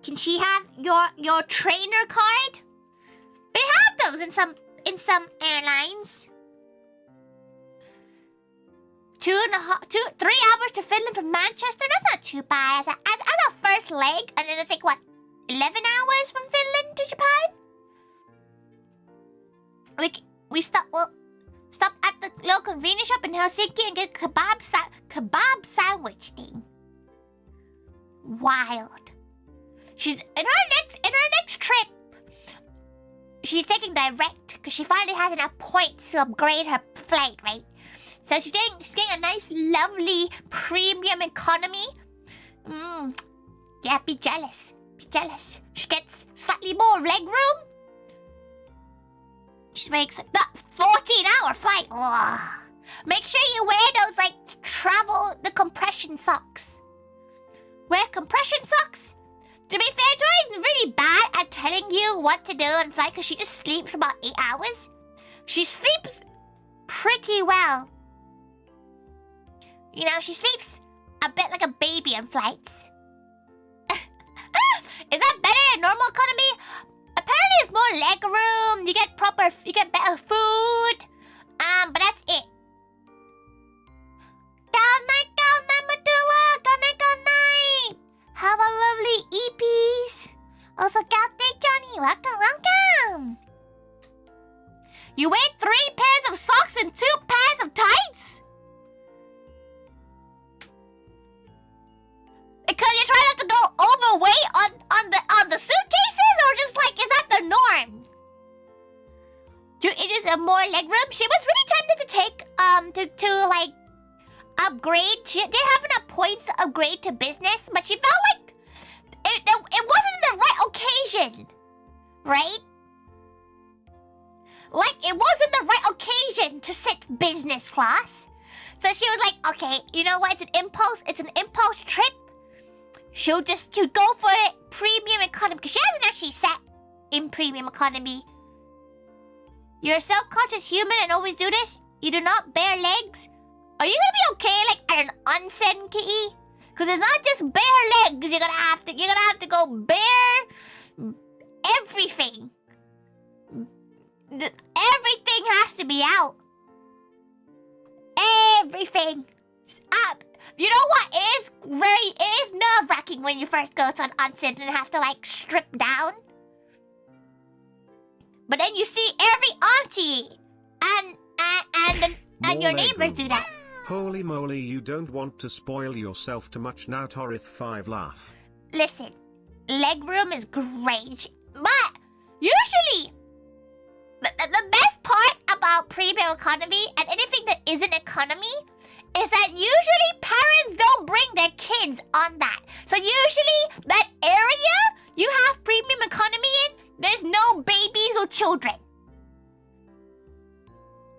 can she have your trainer card? They have those in some airlines. 3 hours to Finland from Manchester. That's not too bad as a first leg, and then it's like what, 11 hours from Finland to Japan? We stop at the little convenience shop in Helsinki and get kebab sandwich thing. Wild. She's in her next trip. She's taking direct because she finally has enough points to upgrade her flight, right? So she's getting a nice, lovely premium economy. Yeah, be jealous. Be jealous. She gets slightly more leg room. She's very excited. The 14-hour flight. Ugh. Make sure you wear those like the compression socks. Wear compression socks. To be fair, Joy is really bad at telling you what to do on flight because she just sleeps about 8 hours. She sleeps pretty well. You know, she sleeps a bit like a baby on flights. Is that better than normal economy? Apparently it's more leg room. You get better food. But that's it. Good night, Medulla. Good night. Have a lovely EPs. Also, good day, Johnny. Welcome. You wear 3 pairs of socks and 2 pairs of tights? Because you're trying not to go overweight on the suitcases, or just like, is that the norm? it is a more legroom. She was really tempted to take to like upgrade. They have enough points to upgrade to business, but she felt like it wasn't the right occasion, right? Like it wasn't the right occasion to sit business class. So she was like, okay, you know what? It's an impulse trip. She'll go for it premium economy because she hasn't actually sat in premium economy. You're a self-conscious human and always do this. You do not bare legs. Are you gonna be okay like at an onsen, kitty? Because it's not just bare legs. You're gonna have to go bare everything. Everything has to be out. Everything. Just up. You know what is nerve-wracking when you first go to an onsen and have to like strip down? But then you see every auntie and your neighbors do that. Holy moly, you don't want to spoil yourself too much now, ToriThaiga laugh. Listen, legroom is great, but usually the best part about premium economy and anything that isn't economy is that usually parents don't bring their kids on that. So usually that area you have premium economy in, there's no babies or children.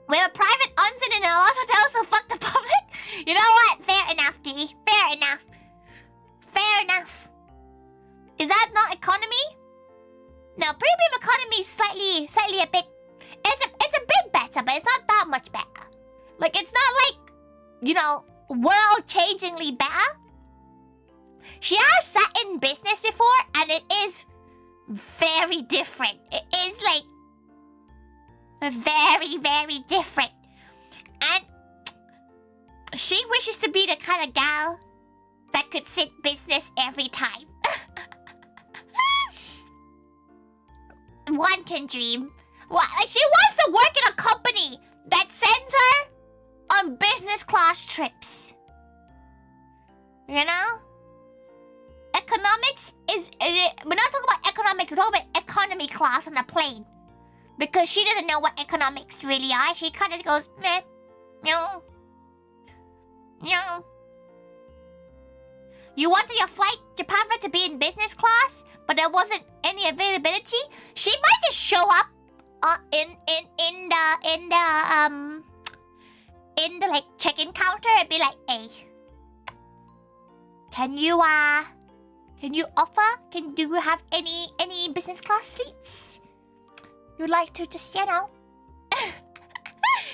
We have a private onsen in a lot of hotels, so fuck the public. You know what? Fair enough, Kitty. Fair enough. Fair enough. Is that not economy? No, premium economy is slightly a bit. It's a bit better, but it's not that much better. Like it's not like, you know, world-changingly better. She has sat in business before, and it is very different. It is like very, very different. And she wishes to be the kind of gal that could sit business every time. One can dream. Well, like she wants to work in a company that sends her on business class trips. You know? Economics is... we're not talking about economics, we're talking about economy class on a plane. Because she doesn't know what economics really are. She kind of goes, meh, no. No. You wanted your flight, Japan, to be in business class, but there wasn't any availability. She might just show up in the like check-in counter and be like, hey, can you offer? Do you have any business class seats? You'd like to just, you know.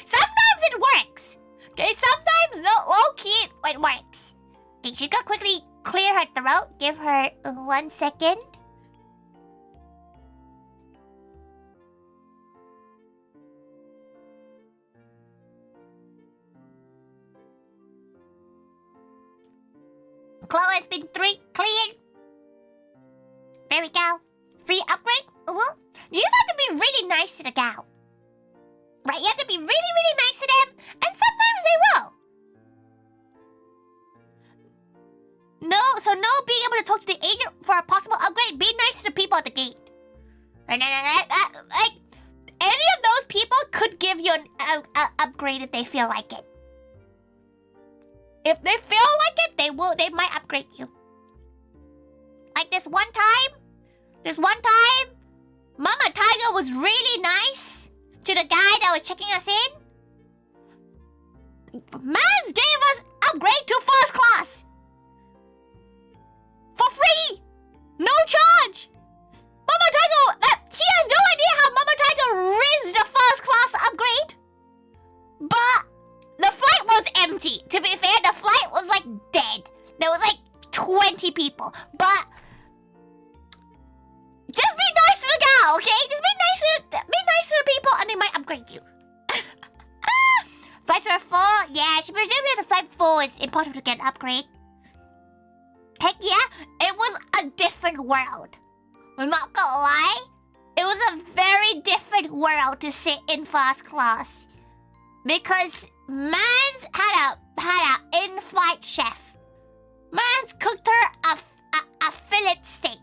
Sometimes it works. Okay, sometimes low-key it works. Okay, she's gonna quickly clear her throat. Give her 1 second. Chloe has been cleared. There we go. Free upgrade. You just have to be really nice to the gal. Right? You have to be really, really nice to them. And sometimes they will. No being able to talk to the agent for a possible upgrade. Be nice to the people at the gate. Like, any of those people could give you an upgrade if they feel like it. If they feel like it, they might upgrade you. Like this one time, Mama Tiger was really nice to the guy that was checking us in. Mans gave us upgrade to first class. For free! No charge! Mama Tiger, she has no idea how Mama Tiger rizzed the first class upgrade. But the flight was empty. To be fair, the flight was like dead. There was like 20 people. But just be nice to the gal, okay? Just be nice to the people and they might upgrade you. Flights are full? Yeah, she presumably the flight full is impossible to get an upgrade. Heck yeah, it was a different world. I'm not gonna lie. It was a very different world to sit in first class. Because Mans had a in-flight chef. Mans cooked her a fillet steak.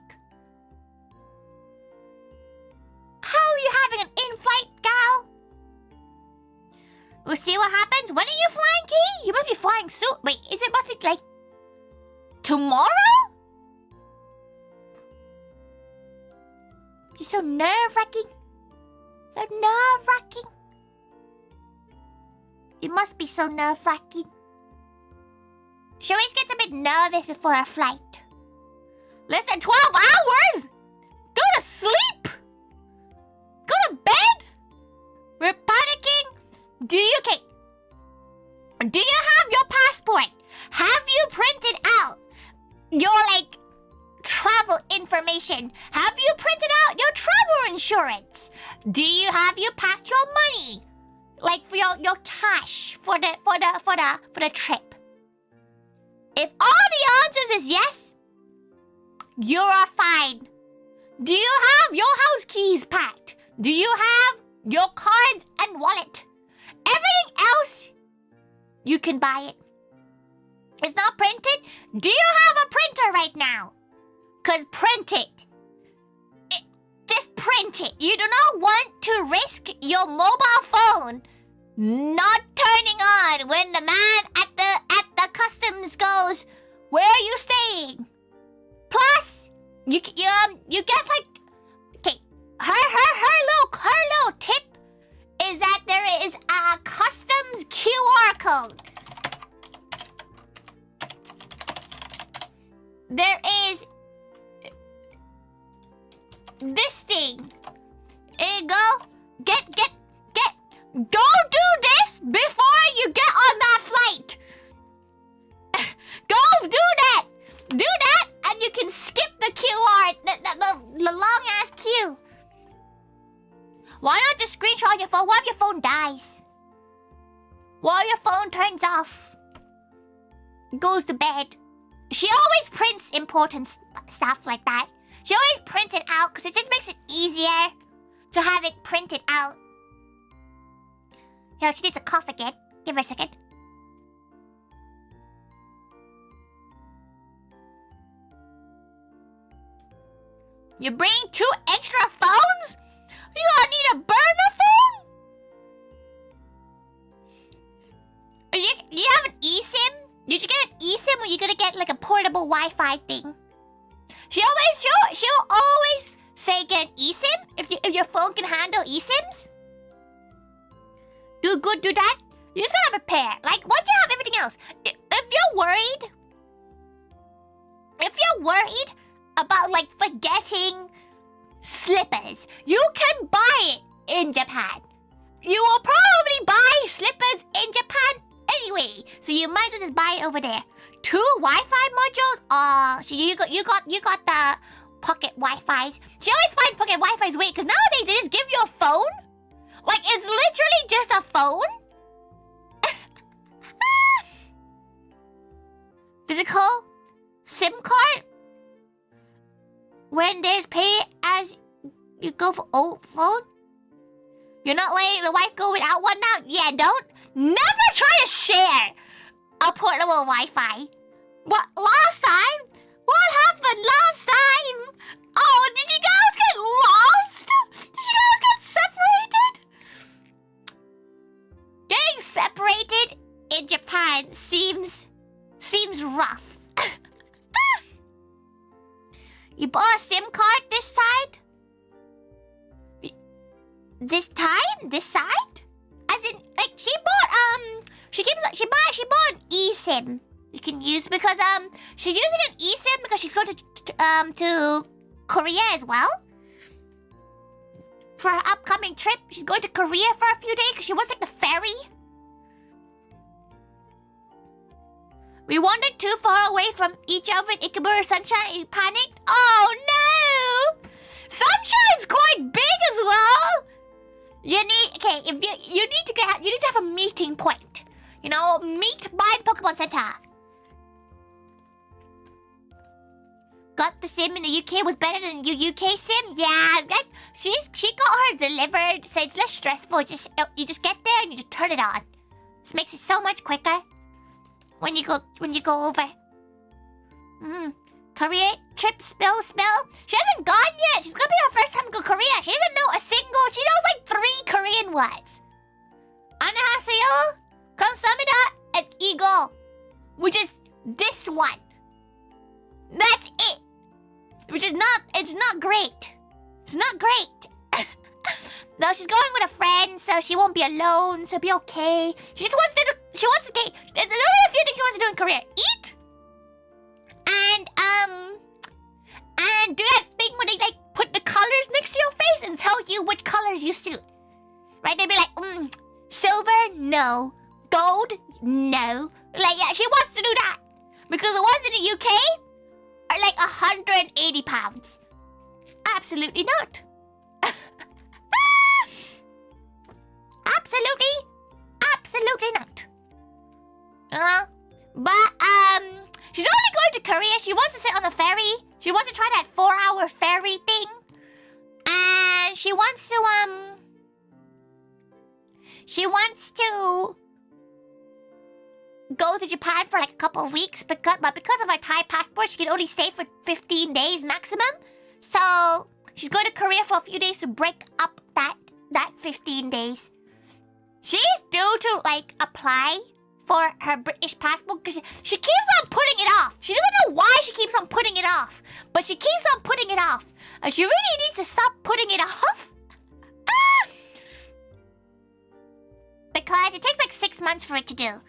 How are you having an in-flight, gal? We'll see what happens. When are you flying, Key? You must be flying soon. Wait, must be like tomorrow? It's so nerve-wracking. So nerve-wracking. It must be so nerve-wracking. She always gets a bit nervous before a flight. Less than 12 hours? Go to sleep! Go to bed? We're panicking? Do you have your passport? Have you printed out your, like, travel information? Have you printed out your travel insurance? Have you packed your money? Like for your cash for the trip? If all the answers is yes, you are fine. Do you have your house keys packed? Do you have your cards and wallet? Everything else, you can buy it. It's not printed? Do you have a printer right now? Cause print it. Just print it. You do not want to risk your mobile phone not turning on when the man at the customs goes, "Where are you staying?" Plus, you get like, okay, her little tip is that there is a customs QR code. There is this thing. There you go. Don't do this before you get on that flight. Go do that. Do that, and you can skip the QR, the long ass queue. Why not just screenshot on your phone? What if your phone dies? What if your phone turns off? Goes to bed. She always prints important stuff like that. She always prints it out because it just makes it easier to have it printed out. Yo, she needs a cough again. Give her a second. You bring 2 extra phones? You gonna need a burner phone? You have an eSIM? Did you get an eSIM or you gonna get like a portable Wi-Fi thing? She'll always say get an eSIM if your phone can handle eSIMs. Do that. You just gotta prepare. Like once you have everything else, if you're worried about like forgetting slippers, you can buy it in Japan. You will probably buy slippers in Japan anyway, so you might as well just buy it over there. 2 Wi-Fi modules? Oh, so you got the pocket Wi-Fis. She always finds pocket Wi-Fis weird because nowadays they just give you a phone. Like it's literally just a phone. Physical SIM card. When there's pay as you go for old phone. You're not letting the wife go without one now? Yeah, don't. Never try to share a portable Wi-Fi. What, last time? What happened last time? Oh, did you guys get lost? Did you guys get separated? Getting separated in Japan seems rough. You bought a SIM card this side? This time? This side? As in, like, she bought an eSIM. You can use because she's using an eSIM because she's going to Korea as well. For her upcoming trip, she's going to Korea for a few days because she wants like the ferry. We wandered too far away from each other in Ikebura Sunshine and you panicked. Oh no! Sunshine's quite big as well. You need to have a meeting point. You know, meet by the Pokemon Center. Got the SIM in the UK was better than your UK SIM. Yeah, she got hers delivered, so it's less stressful. You just get there and you just turn it on. This makes it so much quicker. When you go over. Korea trip spill. She hasn't gone yet. She's gonna be her first time to go Korea. She doesn't know a single. She knows like 3 Korean words. Anna has 안녕하세요. 감사합니다. An eagle, which is this one. That's it. Which is not. It's not great. It's not great. No, she's going with a friend, so she won't be alone. So be okay. She just wants to. She wants to get. There's only a few things she wants to do in Korea: eat, and do that thing where they like put the colors next to your face and tell you which colors you suit. Right? They'd be like, silver, no. Gold, no. Like, yeah, she wants to do that because the ones in the UK are like 180 pounds. Absolutely not. Absolutely not. But she's only going to Korea. She wants to sit on the ferry. She wants to try that 4-hour ferry thing. And she wants to go to Japan for like a couple of weeks because of her Thai passport, she can only stay for 15 days maximum. So she's going to Korea for a few days to break up that 15 days. She's due to like apply for her British passport because she keeps on putting it off. She doesn't know why she keeps on putting it off, but she keeps on putting it off. And she really needs to stop putting it off. Because it takes like 6 months for it to do.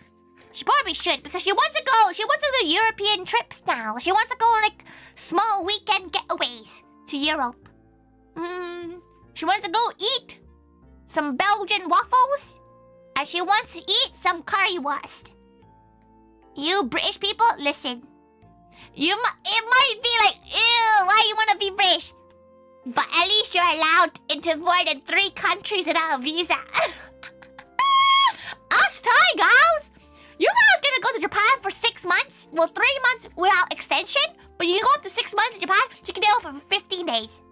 She probably should because she wants to go. She wants to do European trips now. She wants to go on like small weekend getaways to Europe. She wants to go eat some Belgian waffles. And she wants to eat some currywurst. You British people, listen. It might be like, ew, why you want to be British? But at least you're allowed into more than 3 countries without a visa. Us Thai girls, you guys gonna go to Japan for 6 months? Well, 3 months without extension, but you go up to 6 months in Japan, you can do it for 15 days.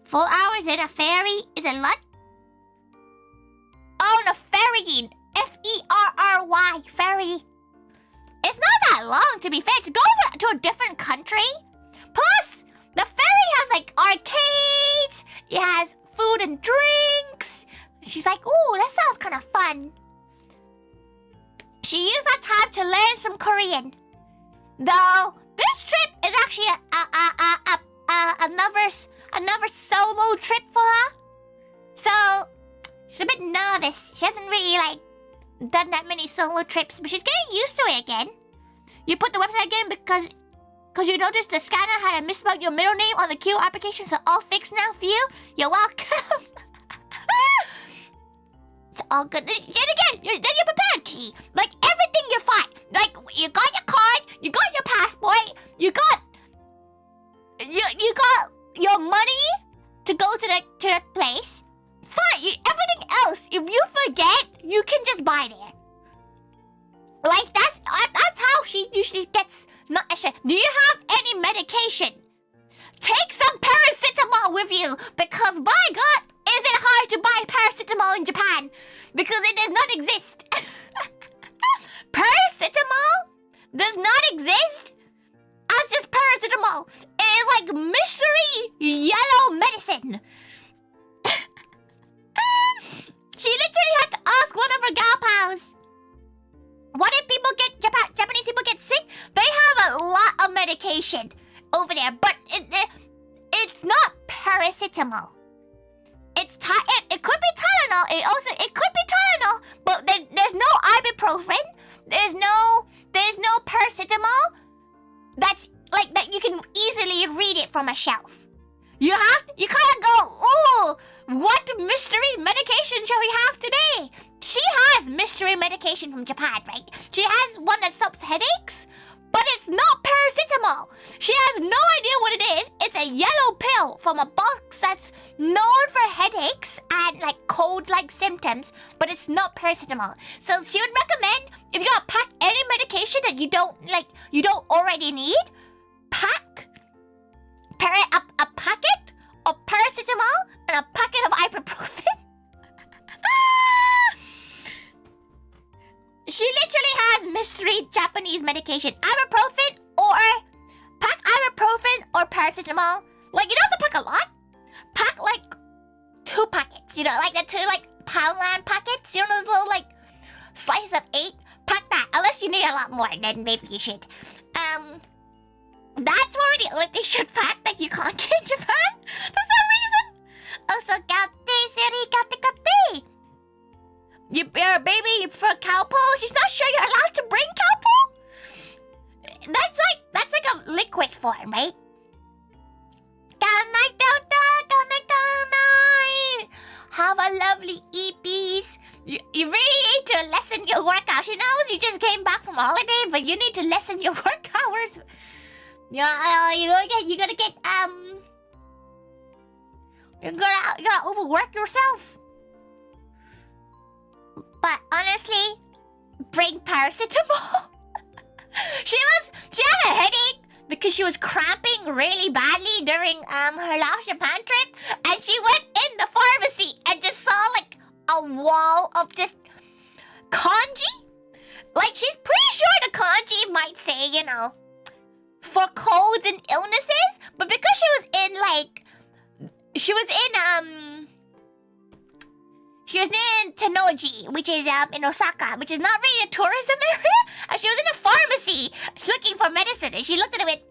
4 hours in a ferry is a lot. Oh, no, ferrying. Ferry. Ferry. It's not that long, to be fair. To go to a different country. Plus, the ferry has, like, arcades. It has food and drinks. She's like, ooh, that sounds kind of fun. She used that time to learn some Korean. Though, this trip is actually another solo trip for her. So, she's a bit nervous. She hasn't really, like, done that many solo trips, but she's getting used to it again. You put the website again because you noticed the scanner had a misspelled your middle name on the queue application, so all fixed now for you. You're welcome. It's all good. Then again, you're prepared, Key. Like, everything, you're fine. Like, you got your card, you got your passport, you got your money to go to the place. Fine. Everything else, if you forget, you can just buy there. Like, that's how she usually gets not extra. Do you have any medication? Take some paracetamol with you, because by God, is it hard to buy paracetamol in Japan? Because it does not exist. Paracetamol does not exist as just paracetamol. It's like mystery yellow medicine. She literally had to ask one of her gal pals. What if people get Japanese people get sick? They have a lot of medication over there, but it's not paracetamol. It could be Tylenol. It could be Tylenol, but there's no ibuprofen. There's no paracetamol. That's like that. You can easily read it from a shelf. You kind of go, ooh, what mystery medication shall we have today? She has mystery medication from Japan, right? She has one that stops headaches, but it's not paracetamol. She has no idea what it is. It's a yellow pill from a box that's known for headaches and like cold-like symptoms, but it's not paracetamol. So she would recommend if you gotta pack any medication that you don't already need, pack a packet of paracetamol and a packet of ibuprofen. She literally has mystery Japanese medication. Ibuprofen or pack ibuprofen or paracetamol. paracetamol. Like, you don't have to pack a lot. Pack, like, 2 packets, you know, like the 2, like, Poundland packets. You know those little, like, slices of 8? Pack that. Unless you need a lot more, then maybe you should. That's already the only thing you should pack that you can't get in Japan for some reason. Also, gate, siri, gate. Your baby, you prefer cowpole? She's not sure you're allowed to bring cowpole? That's like a liquid form, right? Have a lovely EPs. You really need to lessen your workout. She knows you just came back from holiday, but you need to lessen your work hours. Yeah, you're gonna get you're gonna overwork yourself. But honestly, bring paracetamol. She had a headache because she was cramping really badly during her last Japan trip, and she went in the pharmacy and just saw like a wall of just kanji. Like, she's pretty sure the kanji might say, you know, for colds and illnesses, but because she was in Tennoji, which is in Osaka, which is not really a tourism area, and she was in a pharmacy looking for medicine, and she looked at it with,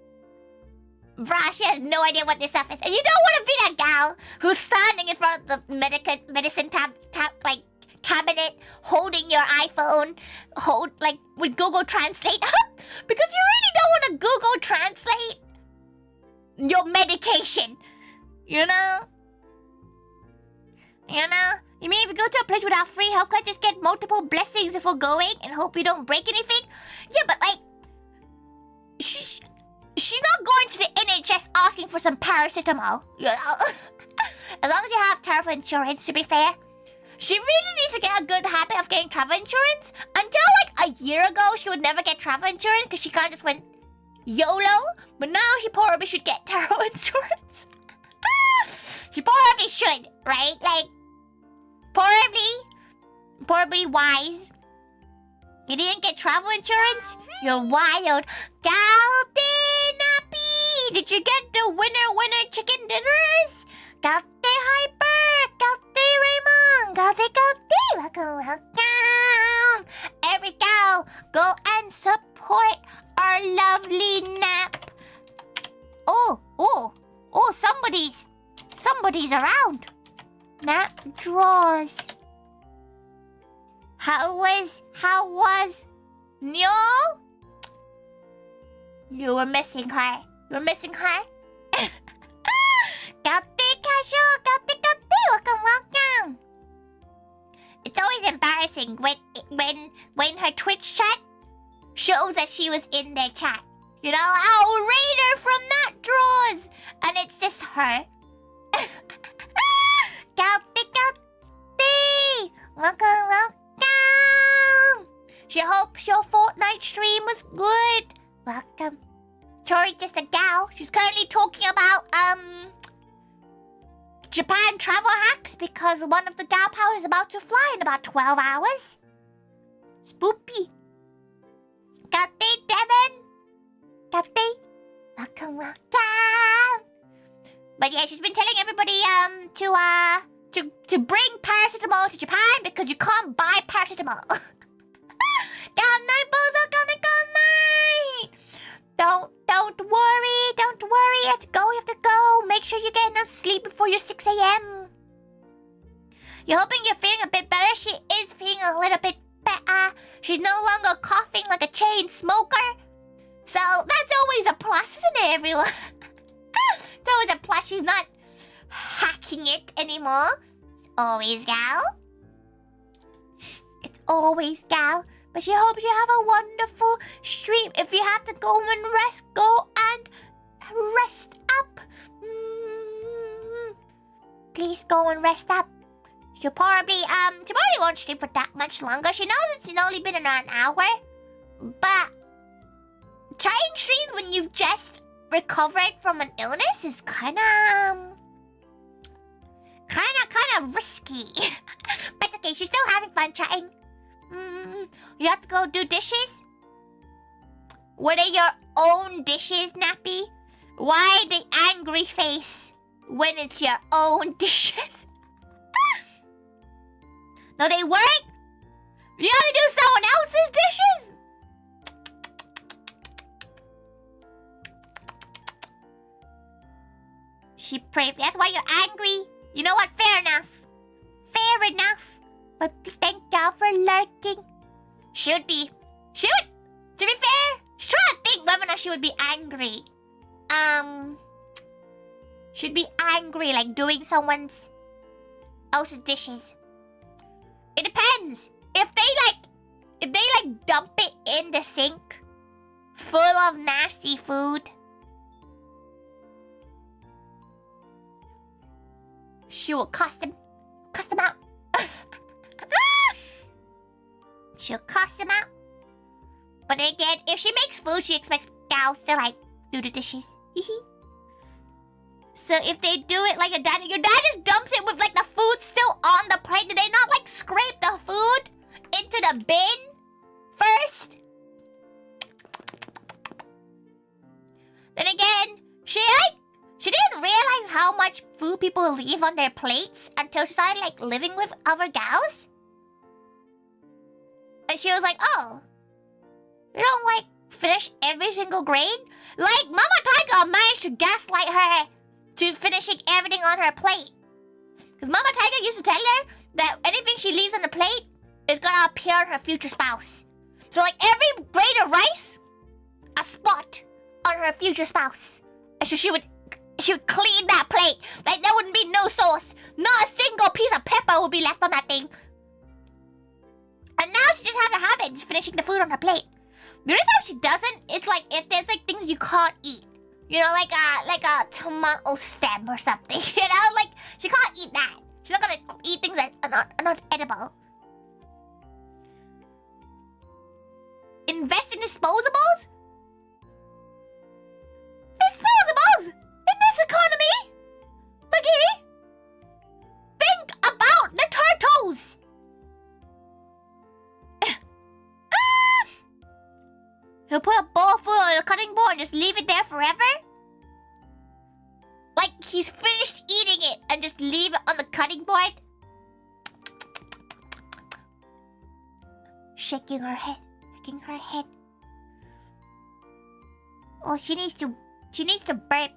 bruh, she has no idea what this stuff is. And you don't want to be that gal who's standing in front of the medicine cabinet, holding your iPhone, with Google Translate up, because you really don't want to Google Translate your medication, you know? You mean if you go to a place without free healthcare, just get multiple blessings before going and hope you don't break anything? Yeah, but like, she's not going to the NHS asking for some paracetamol, you know? As long as you have travel insurance, to be fair. She really needs to get a good habit of getting travel insurance. Until like a year ago, she would never get travel insurance because she kind of just went YOLO. But now she probably should get travel insurance. She probably should, right? Like, probably wise. You didn't get travel insurance? You're wild. Nappy! Did you get the winner chicken dinners? Gate Hyper! Gate Raymond! Gate! Welcome! Every gal, go and support our lovely Nap. Oh, somebody's around. Nap draws. How was Nyo? You were missing her. Welcome. It's always embarrassing when her Twitch chat shows that she was in their chat. You know, I'll raid her from that draws, and it's just her. Welcome. She hopes your Fortnite stream was good. Welcome. Tori, just a gal. She's currently talking about Japan travel hacks because one of the gal power is about to fly in about 12 hours. Spoopy. Gate, Devin. Gate. Welcome. But yeah, she's been telling everybody to bring paracetamol to Japan because you can't buy paracetamol. Don't worry. You have to go. Make sure you get enough sleep before your 6 a.m. You're hoping you're feeling a bit better. She is feeling a little bit better. She's no longer coughing like a chain smoker. So that's always a plus, isn't it, everyone? It's always a plus. She's not hacking it anymore. Always gal. It's always gal. But she hopes you have a wonderful stream. If you have to go and rest, go and rest up. Please go and rest up. She probably won't stream for that much longer. She knows it's only been around an hour. But trying streams when you've just recovered from an illness is kind of risky. But it's okay, she's still having fun chatting. You have to go do dishes? Were they your own dishes, Nappy? Why the angry face when it's your own dishes? No, they weren't. You have to do someone else's dishes? She prayed. That's why you're angry. You know what? Fair enough. Fair enough. But thank y'all for lurking. Should be. To be fair, she's trying to think whether or not she would be angry. Should be angry, like doing someone else's dishes. It depends. If they dump it in the sink full of nasty food, she will cuss them out. She'll cuss them out. But then again, if she makes food, she expects gals to like do the dishes. So if they do it like your dad just dumps it with like the food still on the plate. Do they not like scrape the food into the bin first? Then again, she didn't realize how much food people leave on their plates until she started like living with other gals. And she was like, oh, you don't like finish every single grain? Like Mama Taiga managed to gaslight her to finishing everything on her plate. Because Mama Taiga used to tell her that anything she leaves on the plate is gonna appear on her future spouse. So like every grain of rice, a spot on her future spouse. And so she would clean that plate. Like there wouldn't be no sauce. Not a single piece of pepper would be left on that thing. And now she just has a habit of just finishing the food on her plate. The only time she doesn't, it's like if there's like things you can't eat. You know, like a tomato stem or something. You know, like she can't eat that. She's not gonna eat things that are not edible. Invest in disposables? Disposables? In this economy? Maggie? Think about the turtles! He'll put a bowl full on a cutting board and just leave it there forever? Like he's finished eating it and just leave it on the cutting board? Shaking her head. Oh, she needs to burp.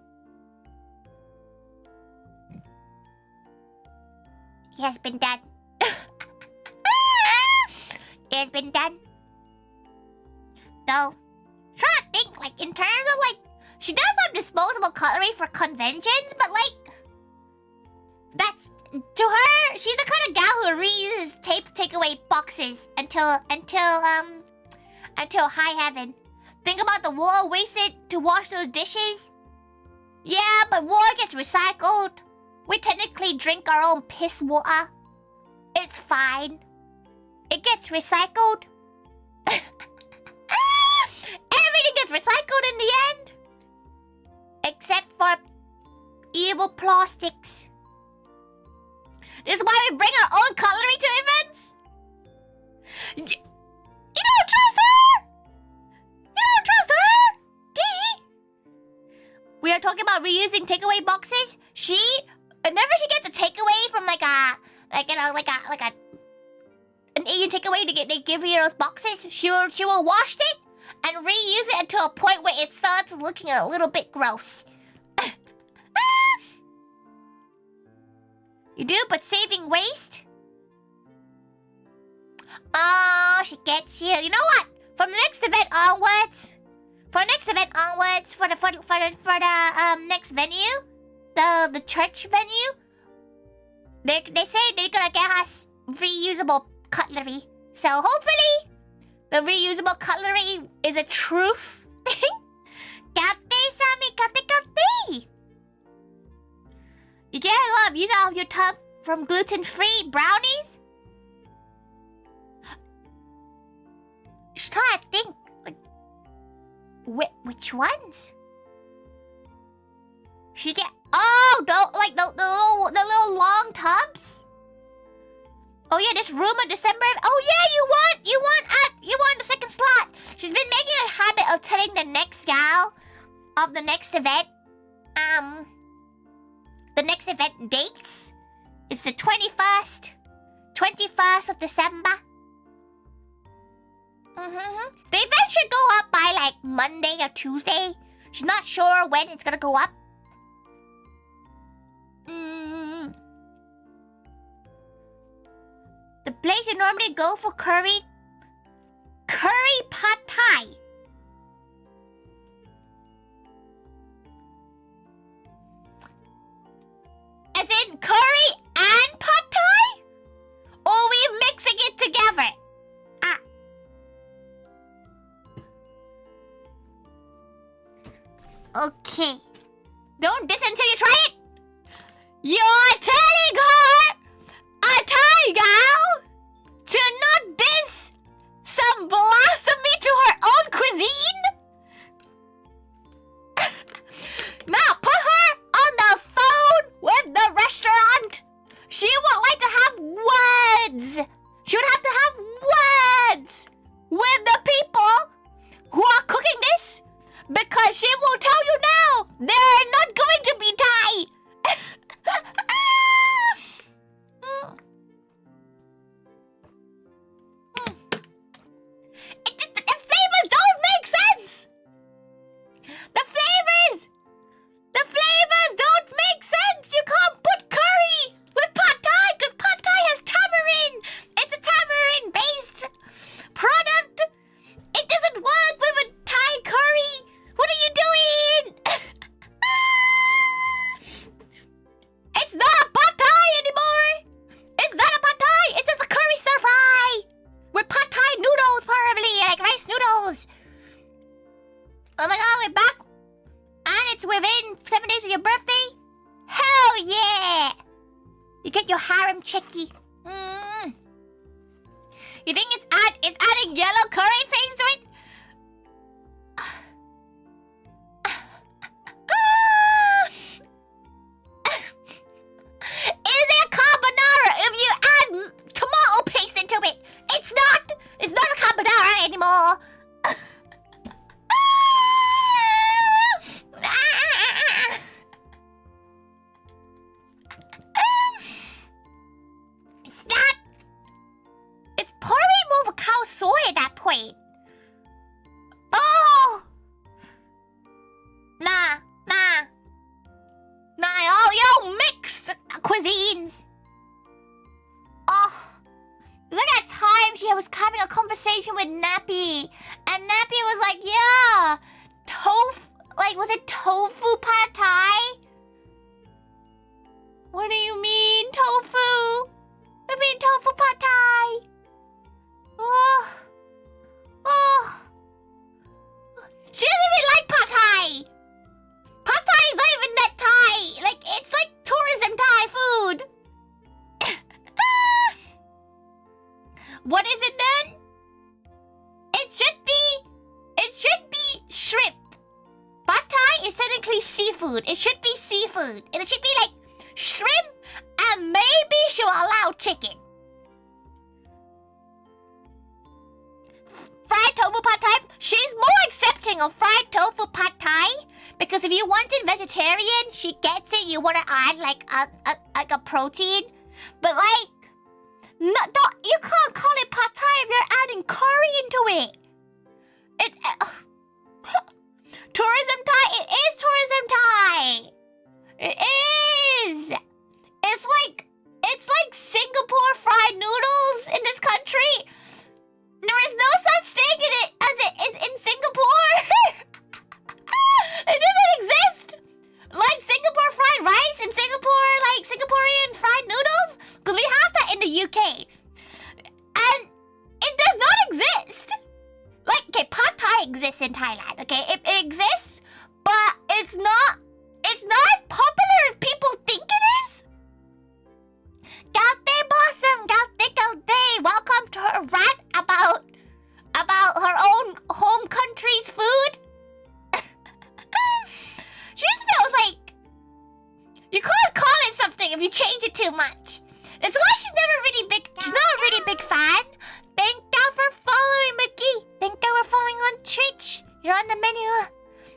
It has been done. It has been done. So, try to think, like, in terms of, like, she does have disposable cutlery for conventions, but, like, that's, to her, she's the kind of gal who reuses takeaway boxes until high heaven. Think about the water wasted to wash those dishes. Yeah, but water gets recycled. We technically drink our own piss water. It's fine. It gets recycled. Everything gets recycled in the end. Except for evil plastics. This is why we bring our own cutlery to events. You don't trust her? You don't trust her? Dee? We are talking about reusing takeaway boxes. Whenever she gets a takeaway from an Asian takeaway they give you those boxes, she will wash it and reuse it until a point where it starts looking a little bit gross. You do, but saving waste? Oh, she gets you. You know what? From the next event onwards, for the next venue, the church venue, they say they're gonna get us reusable cutlery. So hopefully, the reusable cutlery is a truth thing. Kate-sami, kate. You get a lot of use out of your tub from gluten-free brownies? Just try to think, like, which ones? She get the little long tubs. Oh yeah, this rumor December. Oh yeah, you want the second slot. She's been making a habit of telling the next gal of the next event the next event dates. It's the 21st of December. The event should go up by like Monday or Tuesday. She's not sure when it's gonna go up. The place you normally go for curry pad thai. As in curry and pad thai? Or are we mixing it together? Okay. Don't diss until you try it. You're telling her, a Thai gal, to not diss some blasphemy to her own cuisine? Now put her on the phone with the restaurant. She would like to have words. She would have to have words with the people who are cooking this, because she will tell you now they're not going to be Thai. The flavors don't make sense. The flavors don't make sense. You can't put curry with pad thai because pad thai has tamarind. It's a tamarind-based product. It doesn't work with a Thai curry. What are you doing? It's not a pad thai anymore. It's not a pad thai. It's just a curry stir fry with pad thai noodles, probably like rice noodles. Oh my god, we're back, and it's within 7 days of your birthday. Hell yeah! You get your harem chickie. You think it's adding yellow curry paste to it? Is it a carbonara if you add tomato paste into it? It's not a carbonara anymore. It's not. It's probably more of a cow soy at that point. Oh! Nah. Y'all mixed cuisines. Oh. Look at time she was having a conversation with Nappy. And Nappy was like, yeah, was it tofu pad thai? What do you mean, tofu? I mean tofu pad thai. Oh. She doesn't even like pad thai. Pad thai is not even that Thai. Like, it's like tourism Thai food. What is it then? It should be shrimp. Pad thai is technically seafood. It should be seafood. It should be like shrimp, and maybe she'll allow chicken. Fried tofu pad thai. She's more accepting of fried tofu pad thai, because if you wanted vegetarian, she gets it. You want to add like a protein, but like, no, you can't call it pad thai if you're adding curry into it. Tourism Thai. It is tourism Thai. It is. It's like Singapore fried noodles in this country. There is no such thing in it as it is in Singapore. It doesn't exist. Like Singapore fried rice in Singapore, like Singaporean fried noodles, because we have that in the UK, and it does not exist. Like, okay, pad thai exists in Thailand. Okay, it exists, but it's not as popular as people think it is. Gaute Blossom, Gaute. Welcome to her rant about her own home country's food. She just feels like you can't call it something if you change it too much. That's why she's not a really big fan. Thank you for following, Mickey. Thank you for following on Twitch. You're on the menu.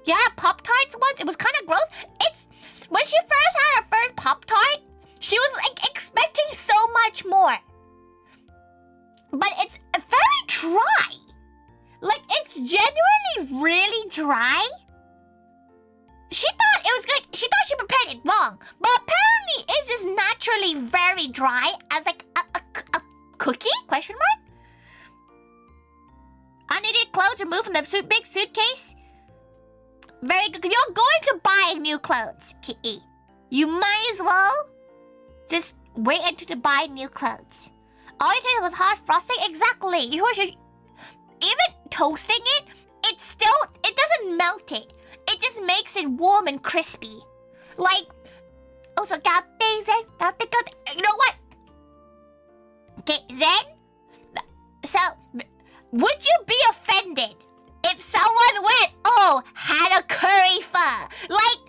Yeah, Pop-Tarts once. It was kind of gross. dry. She thought she prepared it wrong, but apparently it's just naturally very dry as like a cookie? Question mark? Unneeded clothes removed from the big suitcase. Very good. You're going to buy new clothes, Kitty. You might as well just wait until you buy new clothes. All you did was hard frosting. Exactly. Even toasting it, it doesn't melt it. It just makes it warm and crispy. Like, also, you know what? Okay, then, so, would you be offended if someone went, oh, had a curry pho? Like,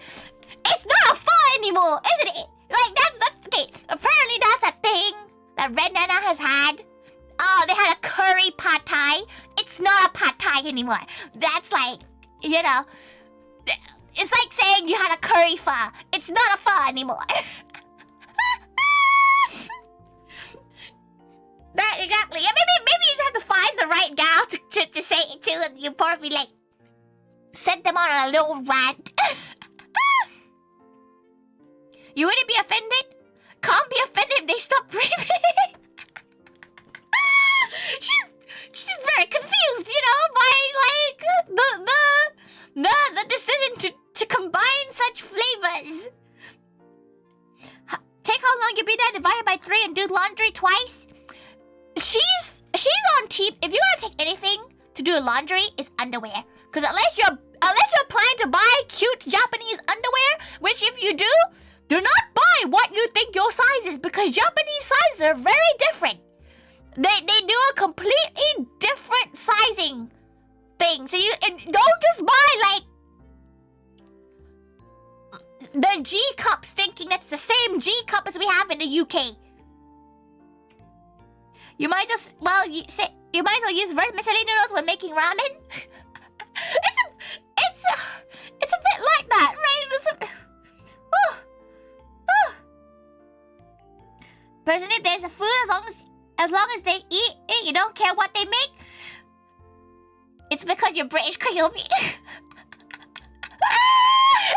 it's not a pho anymore, isn't it? Like, that's okay. Apparently that's a thing that Red Nana has had. Oh, they had a curry pad thai. It's not a pad thai anymore. That's like, you know, it's like saying you had a curry pho. It's not a pho anymore. That exactly. Yeah, maybe you just have to find the right gal to say it to, and you probably like send them on a little rant. You wouldn't be offended? Can't be offended if they stop breathing. She's very confused, you know, by like the decision to combine such flavors. Take how long you be there, divide it by 3 and do laundry twice. She's on team. If you gotta take anything to do laundry, it's underwear. Because unless you're planning to buy cute Japanese underwear, which if you do not buy what you think your size is, because Japanese sizes are very different. They do a completely different sizing thing. So you don't just buy like the G cups thinking it's the same G cup as we have in the UK. You might as well use vermicelli noodles when making ramen. It's a bit like that, right? Personally, there's a food as long as they eat it, you don't care what they make. It's because you're British, Koyomi.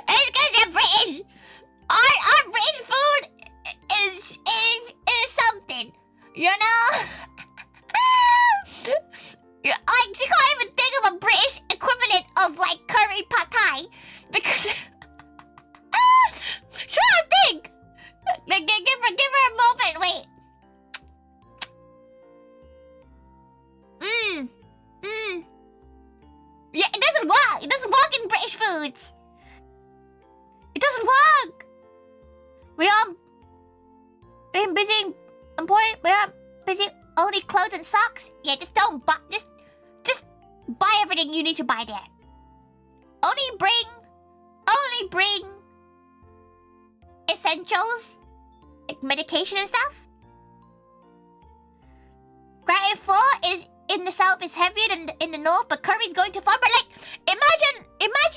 It's because you're British. Our British food is something, you know. Like she can't even think of a British equivalent of like curry pad thai because. Try to think. Like, give her a moment. Wait. Yeah, it doesn't work. It doesn't work in British foods. It doesn't work. We are being busy. We are busy only clothes and socks. Yeah, just don't buy. Just buy everything you need to buy there. Only bring essentials, like medication and stuff. Granted, pho is in the south is heavier than in the north, but curry's going too far. But like, imagine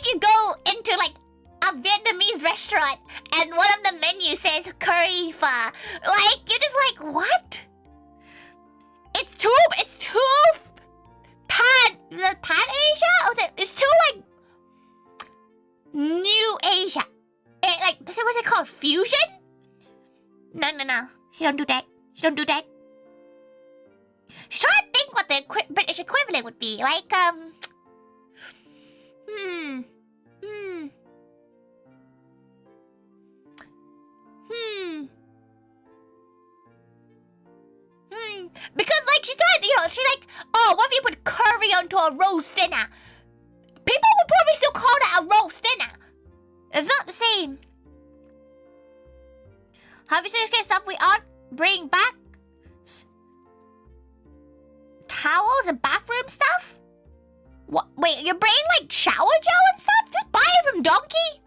you go into like a Vietnamese restaurant and one of the menus says curry pho. Like, you're just like, what? It's too Pan Asia? It's too like New Asia. What's it called? Fusion? No. She don't do that. She's trying to think what the British equivalent would be. Like, Because, like, she's like, oh, what if you put curry onto a roast dinner? People would probably still call that a roast dinner. It's not the same. Obviously, stuff we aren't bringing back. Towels and bathroom stuff? What? Wait, you're bringing, like, shower gel and stuff? Just buy it from Donkey?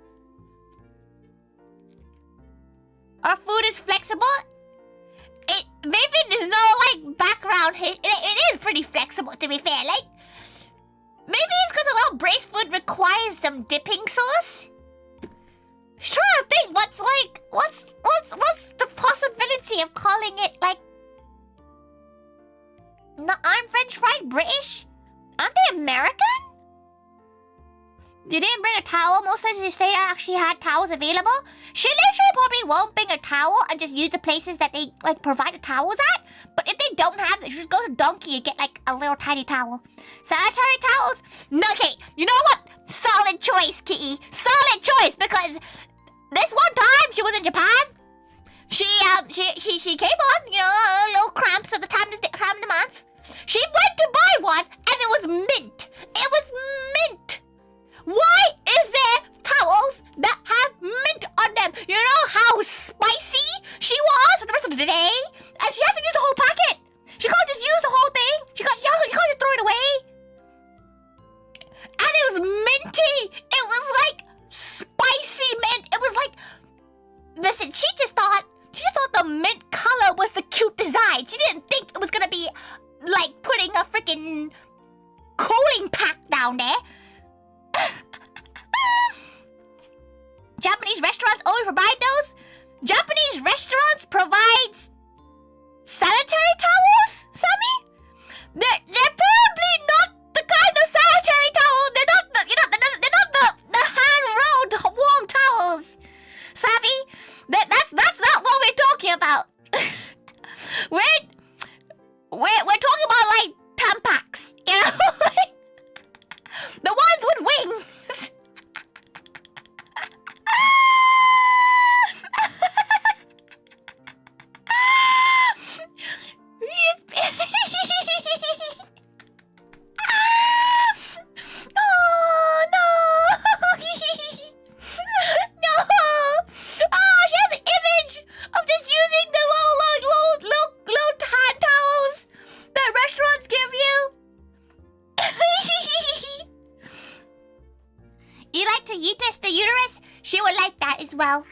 Our food is flexible. Maybe there's no, like, background. It is pretty flexible, to be fair. Like, maybe it's because a lot of British food requires some dipping sauce. Trying to think what's the possibility of calling it like? No, aren't French fries British? Aren't they American? places they actually had towels available, she literally probably won't bring a towel and just use the places that they like provide the towels at. But if they don't have it, she just go to Donkey and get like a little tiny towel. Sanitary towels? No, okay. You know what? Solid choice, Kitty. Solid choice, because this one time she was in Japan. She came on, you know, little cramps at the time of the month. She went to buy one, and it was mint. It was mint. Why is there towels that have mint on them? You know how spicy she was for the rest of the day? And she had to use the whole packet. She can't just use the whole thing. You can't just throw it away. And it was minty. It was like spicy mint. It was like, listen, she just thought the mint color was the cute design. She didn't think it was gonna be like putting a freaking cooling pack down there. Japanese restaurants only provide those? Japanese restaurants provides sanitary towels, Sammy? They're probably not the kind of sanitary towel. They're not they're not the hand-rolled warm towels, Sammy. That's not what we're talking about. We're talking about like Tampax, you know? The ones with wings. Oh no! No! Oh, she has an image of just using the little hand towels that restaurants give you. You like to uterus the uterus? She would like that as well.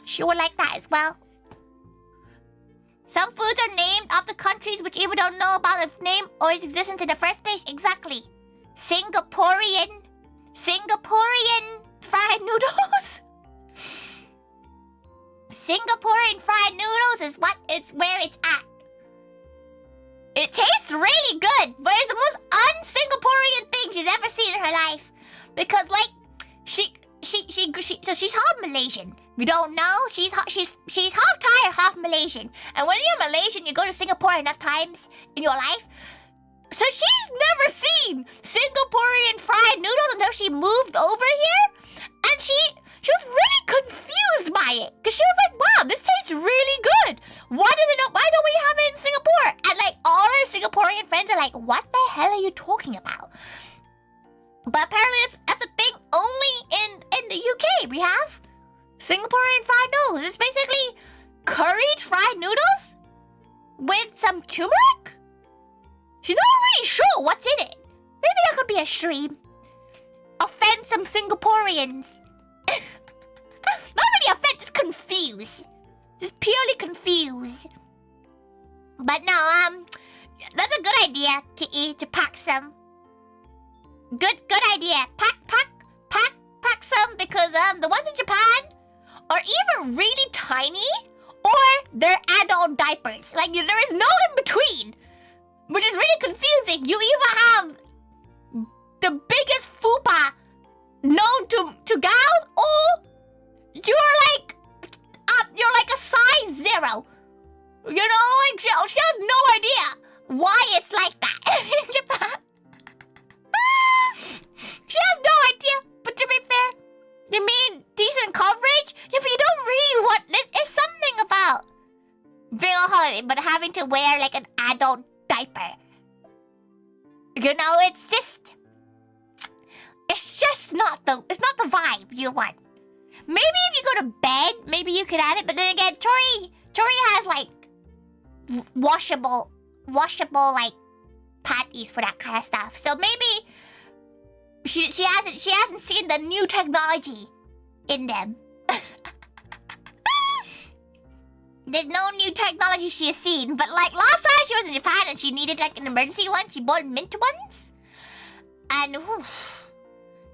She would like that as well. Some foods are named after countries which either don't know about its name or its existence in the first place. Exactly. Singaporean fried noodles. Singaporean fried noodles is where it's at. It tastes really good, but it's the most un-Singaporean thing she's ever seen in her life. Because like so she's half Malaysian. We don't know. She's half Thai or half Malaysian. And when you're Malaysian, you go to Singapore enough times in your life. So she's never seen Singaporean fried noodles until she moved over here. And she was really confused by it. Because she was like, wow, this tastes really good. Why don't we have it in Singapore? And like all her Singaporean friends are like, what the hell are you talking about? But apparently that's a thing only in the UK. We have Singaporean fried noodles. It's basically curried fried noodles with some turmeric. She's not really sure what's in it. Maybe that could be a stream. Offend some Singaporeans. Not really offend, just confused. Just purely confused. But no, that's a good idea, Kitty, to pack some. Good idea. Pack some because the ones in Japan are either really tiny or they're adult diapers. Like there is no in between, which is really confusing. You either have the biggest fupa known to gals, or you're like a size 0. You know, like she has no idea why it's like that in Japan. She has no idea, but to be fair, you mean decent coverage? Yeah, but you don't really want... It's something about being on holiday, but having to wear like an adult diaper. You know, it's just not the vibe you want. Maybe if you go to bed, maybe you could have it, but then again, Tori has like washable like patties for that kind of stuff. So maybe she hasn't seen the new technology in them. There's no new technology she has seen, but like last time she was in Japan and she needed like an emergency one, she bought mint ones. And whew,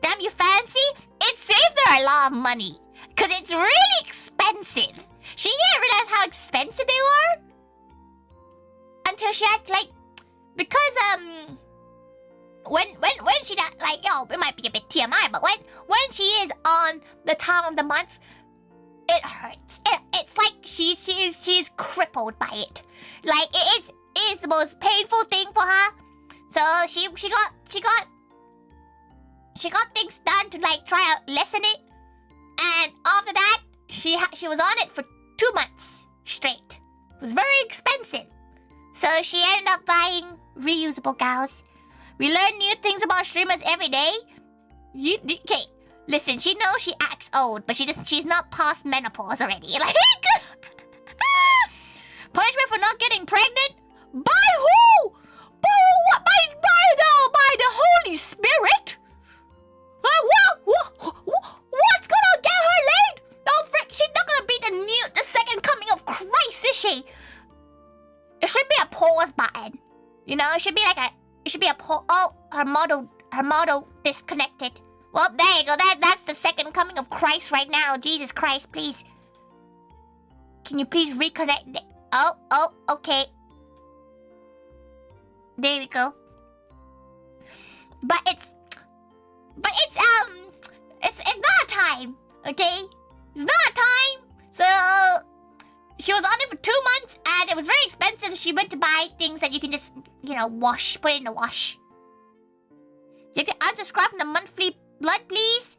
damn, you fancy? It saved her a lot of money, cause it's really expensive. She didn't realize how expensive they were until she had like, because when she does, like, it might be a bit TMI, but when she is on the time of the month, it hurts. It's like she's crippled by it. Like it is the most painful thing for her. So she got things done to like try to lessen it, and after that she was on it for 2 months straight. It was very expensive, so she ended up buying reusable gals. We learn new things about streamers every day. Okay, listen, she knows she acts old, but she's not past menopause already. Like, punishment for not getting pregnant? By who? By what? By the Holy Spirit? What's gonna get her laid? No, frick, she's not gonna be the second coming of Christ, is she? It should be a pause button. You know, it should be a pause. Oh, her model disconnected. Well, there you go. That's the second coming of Christ right now. Jesus Christ, please. Can you please reconnect it? Oh, okay. There we go. But it's not a time, okay? It's not a time. So she was on it for 2 months, and it was very expensive. She went to buy things that you can just, wash, put in the wash. You have to unsubscribe from the monthly blood, please.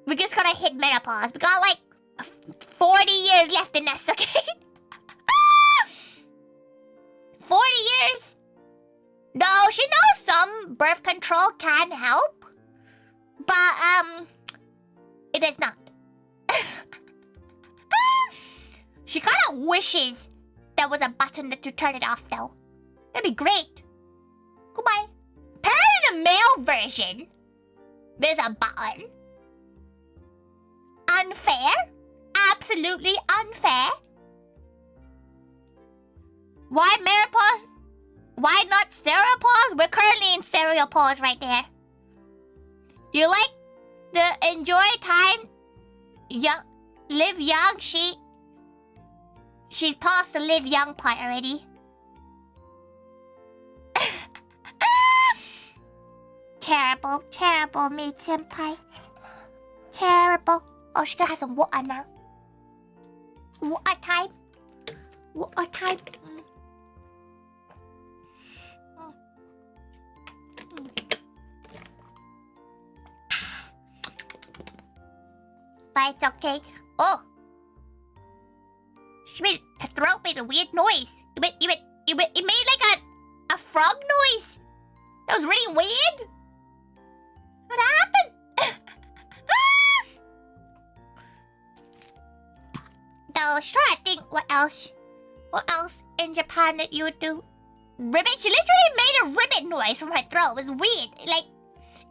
We just gotta hit menopause. We got like 40 years left in us, okay? 40 years? No, she knows some birth control can help, but it does not. She kind of wishes there was a button to turn it off, though. That'd be great. Goodbye. Apparently, in the male version, there's a button. Unfair. Absolutely unfair. Why menopause? Why not steropause? We're currently in steropause right there. You like to enjoy time? Young, live young. She's past the live young part already. Terrible, maid senpai. Terrible. Oh, she has some water now. Water time. But it's okay. Oh! Her throat made a weird noise. It made like a frog noise. That was really weird. What happened? No, let's try to think what else. What else in Japan that you would do? Ribbit? She literally made a ribbit noise from her throat. It was weird. Like,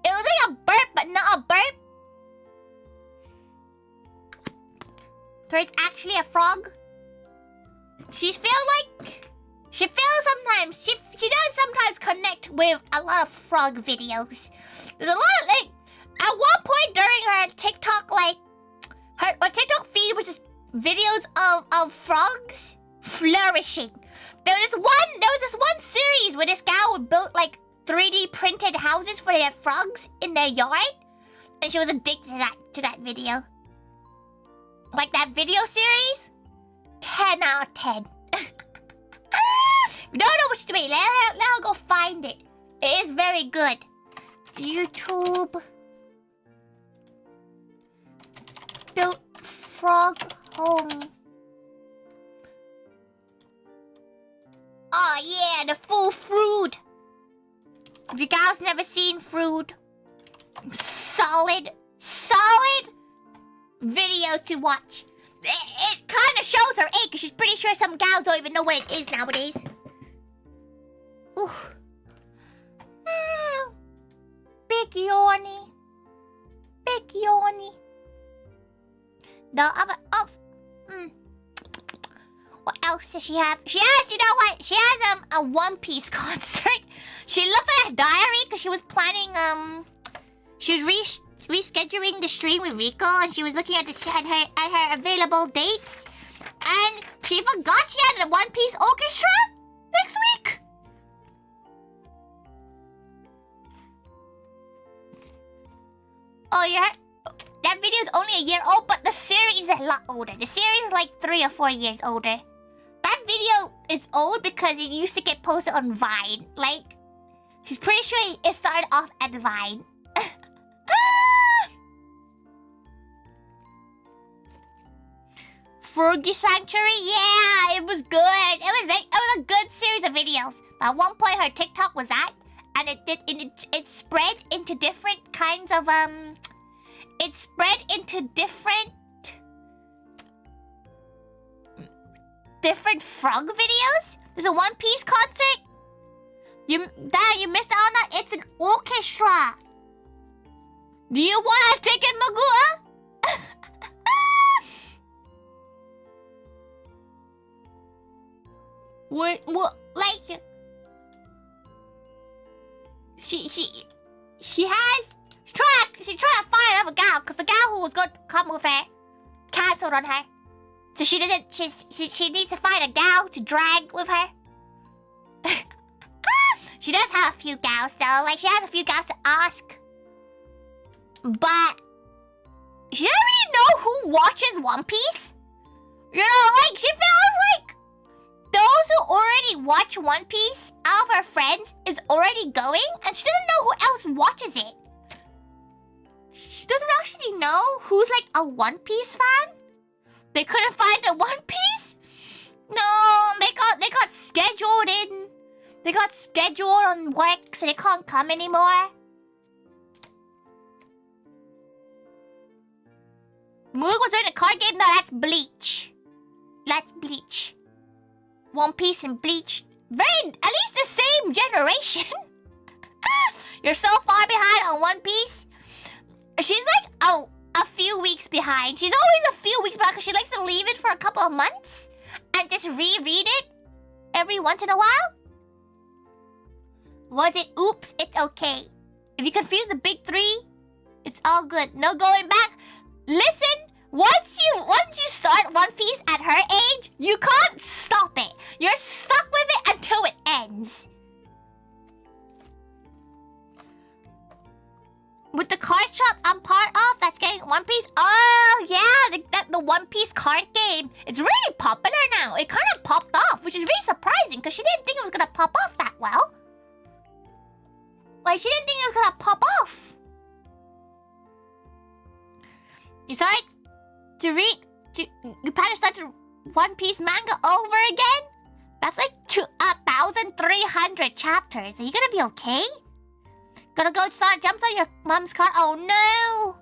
it was like a burp, but not a burp. So it's actually a frog. She feels sometimes. She does sometimes connect with a lot of frog videos. There's a lot of, like, at one point during her TikTok, like, her TikTok feed was just videos of frogs flourishing. There was this one series where this guy would build like 3D printed houses for their frogs in their yard, and she was addicted to that video. Like that video series, 10 out of 10. We don't know which to be. Let her go find it. It is very good. YouTube. Don't frog home. Oh yeah, the full fruit. If you guys never seen fruit, solid video to watch. It kind of shows her age, because she's pretty sure some gals don't even know what it is nowadays. Ooh. Big yawny. The other, what else does she have? She has, you know what? She has a One Piece concert. She looked at her diary because she was planning, she was rescheduling the stream with Rico, and she was looking at her available dates, and she forgot she had a One Piece orchestra next week. Oh, yeah. That video is only a year old, but the series is a lot older. The series is like 3 or 4 years older. That video is old because it used to get posted on Vine. Like, he's pretty sure it started off at Vine. Fergie Sanctuary, yeah, it was good. It was a good series of videos. But at one point, her TikTok was that, and it spread into different kinds of It spread into different frog videos. There's a One Piece concert. You missed out on that. It's an orchestra. Do you want a ticket, Magua? What, like, she's trying to find another gal because the gal who was going to come with her cancelled on her. So she needs to find a gal to drag with her. She does have a few gals though, like she has a few gals to ask. But she doesn't really know who watches One Piece. You know, like she feels like those who already watch One Piece out of her friends is already going, and she doesn't know who else watches it. She doesn't actually know who's like a One Piece fan. They couldn't find a One Piece? No, they got scheduled in. They got scheduled on work, so they can't come anymore. Moog was doing a card game? No, that's Bleach. That's Bleach. One Piece and Bleach. At least the same generation. You're so far behind on One Piece. She's like, a few weeks behind. She's always a few weeks behind because she likes to leave it for a couple of months and just reread it every once in a while. Was it oops? It's okay. If you confuse the big three, it's all good. No going back. Listen, once you start One Piece at her age, you can't stop it. You're stuck with it until it ends. With the card shop I'm part of that's getting One Piece. Oh, yeah, the One Piece card game. It's really popular now. It kind of popped off, which is really surprising because she didn't think it was going to pop off that well. Like, she didn't think it was going to pop off. You started to read... You plan to start the One Piece manga over again? That's like 1,300 chapters. Are you going to be okay? Gonna go start jumps on your mom's car. Oh no!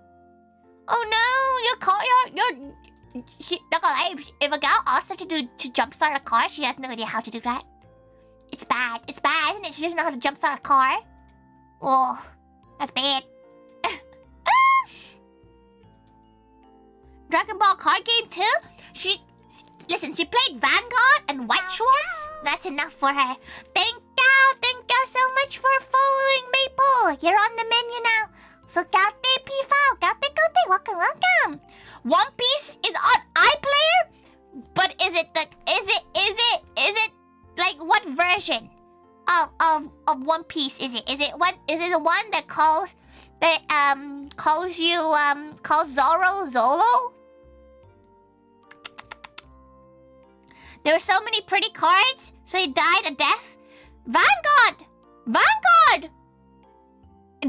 Oh no! Your car, if a gal asks her to jumpstart a car, she has no idea how to do that. It's bad. It's bad, isn't it? She doesn't know how to jumpstart a car. Oh, that's bad. Dragon Ball card game too? She played Vanguard and White Schwartz. That's enough for her. Thank you so much for following Maple. You're on the menu now. So Gaute P-File, welcome. One Piece is on iPlayer, but is it like what version of One Piece is it? Is it the one that calls Zoro Zolo? There were so many pretty cards, so he died a death. Vanguard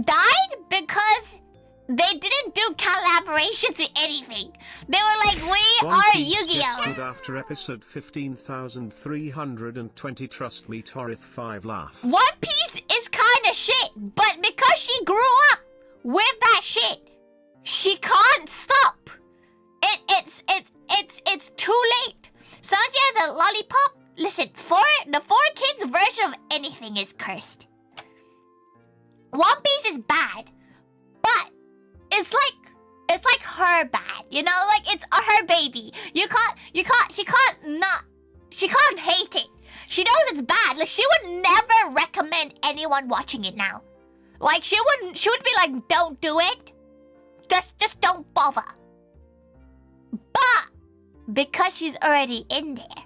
died because they didn't do collaborations in anything. They were like, we are Yu-Gi-Oh! After episode 15,320, trust me, Torith 5 laugh. One Piece is kind of shit, but because she grew up with that shit, she can't stop. It's too late. Sanji has a lollipop. Listen, the 4Kids version of anything is cursed. One Piece is bad, but it's like her bad, you know? Like it's her baby. She can't hate it. She knows it's bad. Like she would never recommend anyone watching it now. Like she would be like, don't do it. Just don't bother. But because she's already in there.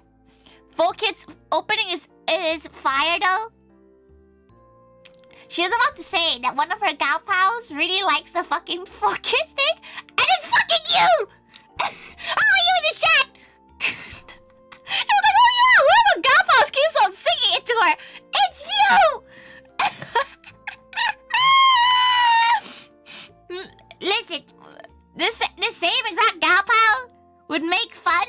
4Kids opening is fire though. She was about to say that one of her gal pals really likes the fucking 4Kids thing, and it's fucking you! How are you in the chat? She was like, oh yeah, one of her gal pals keeps on singing it to her. It's you! Listen, this same exact gal pal would make fun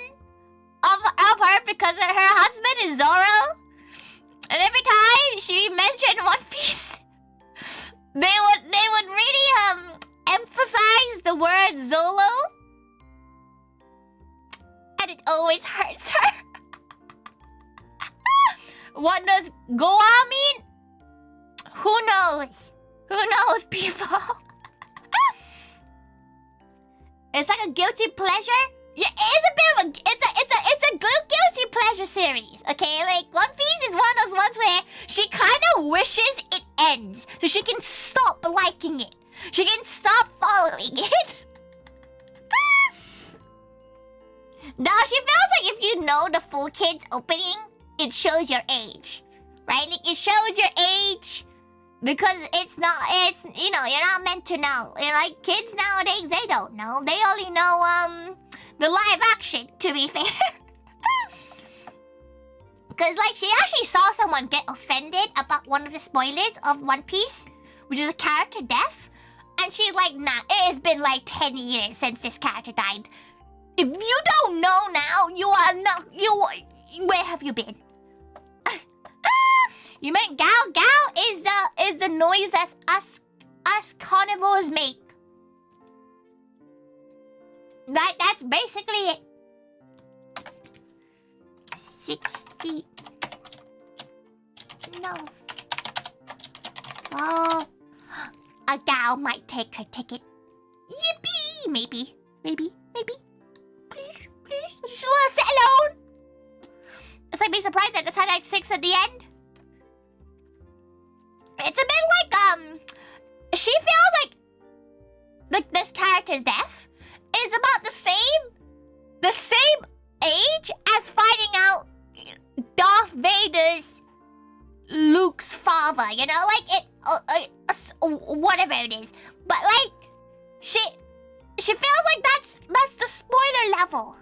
of her because her husband is Zoro. And every time she mentioned One Piece, they would really emphasize the word Zolo, and it always hurts her. What does Goa mean? Who knows? Who knows, people? It's like a guilty pleasure. Yeah, it's a bit of a it's a guilty pleasure series. Okay, like One Piece is one of those ones where she kind of wishes it ends so she can stop liking it. She can stop following it. Now she feels like if you know the full kids opening, it shows your age, right? Like it shows your age. Because it's you know, you're not meant to know. You know, like kids nowadays, they don't know. They only know the live action, to be fair. Because like she actually saw someone get offended about one of the spoilers of One Piece, which is a character death, and she's like, nah, it has been like 10 years since this character died. If you don't know now, where have you been? You meant gal? Gal is the noise that us carnivores make. That's basically it. 60. No. Oh, a gal might take her ticket. Yippee! Maybe. Please. I just want to sit alone. It's like being surprised that the time like 6 at the end. It's a bit like she feels like this character's death is about the same age as finding out Darth Vader's Luke's father. You know, like whatever it is. But like she feels like that's the spoiler level.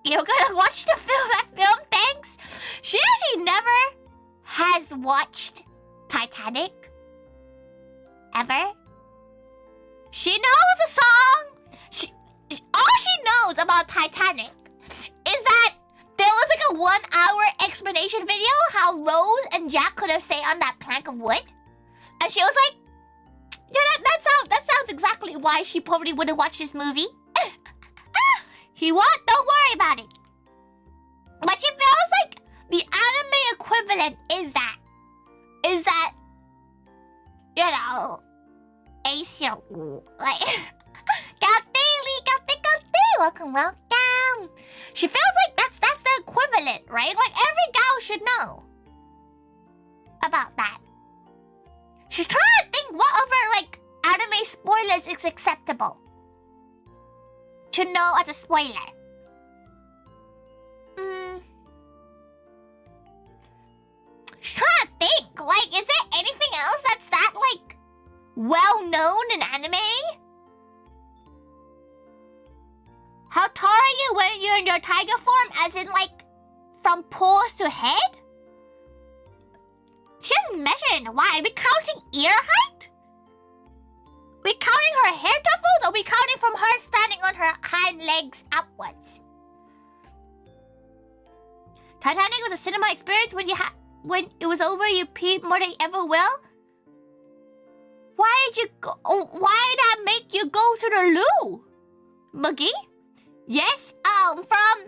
You're gonna watch that film, thanks. She actually never has watched Titanic ever. She knows the song. All she knows about Titanic is that there was like a 1-hour explanation video how Rose and Jack could have stayed on that plank of wood, and she was like, "Yeah, that sounds exactly why she probably wouldn't watch this movie." What? Don't worry about it. But she feels like the anime equivalent is that, you know, Asia, like, welcome. She feels like that's the equivalent, right? Like every gal should know about that. She's trying to think what other like anime spoilers is acceptable to know as a spoiler. She's trying to think, like, is there anything else that's that, like, well-known in anime? How tall are you when you're in your tiger form, as in, like, from paws to head? She doesn't measure in a while. Are we counting ear height? We counting her hair tuffles, or are we counting from her standing on her hind legs upwards? Titanic was a cinema experience when it was over, you peed more than you ever will. Why did that make you go to the loo, Boogie? Yes, from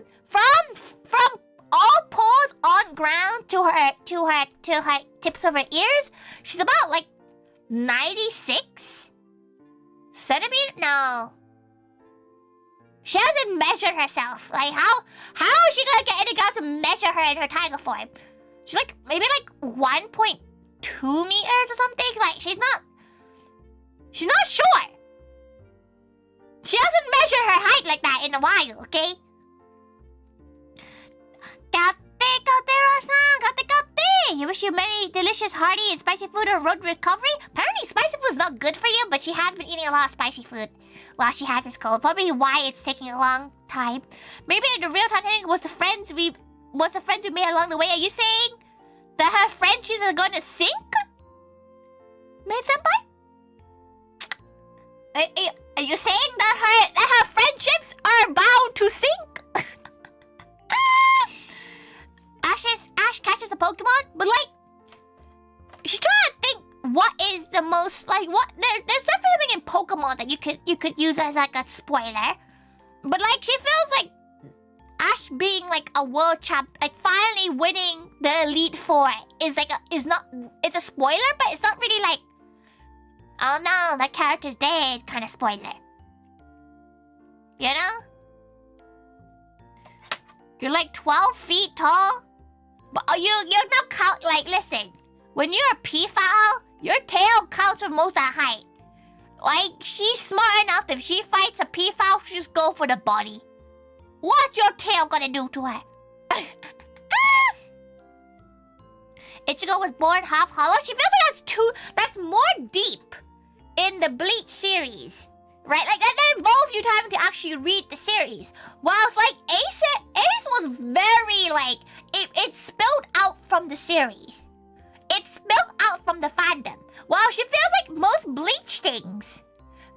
all paws on ground to her tips of her ears, she's about like 96 centimeters. No, she hasn't measured herself. Like how is she gonna get any girl to measure her in her tiger form? She's like maybe like 1.2 meters or something. Like she's not sure. She hasn't measured her height like that in a while, okay? day. You wish you many delicious, hearty, and spicy food on road recovery. Apparently, spicy food is not good for you, but she has been eating a lot of spicy food while she has this cold. Probably why it's taking a long time. Maybe the real Titanic was the friends we made along the way. Are you saying that her friendships are going to sink? Maid senpai? Are you saying that her friendships are bound to sink? Ash catches a Pokemon, but like she's trying to think what is the most like what there's definitely something in Pokemon that you could use as like a spoiler. But like she feels like Ash being like a world champ, like finally winning the Elite Four is it's a spoiler, but it's not really like, oh no, that character's dead kind of spoiler. You know? You're like 12 feet tall. But you're not count, like, listen. When you're a peafowl, your tail counts for most of the height. Like, she's smart enough, if she fights a peafowl, she'll just go for the body. What's your tail gonna do to her? Ichigo was born half hollow. She feels like that's more deep in the Bleach series. Right? Like, that involves you having to actually read the series. Whilst, like, Ace was very, like, it spilled out from the series. It spilled out from the fandom. While she feels like most Bleach things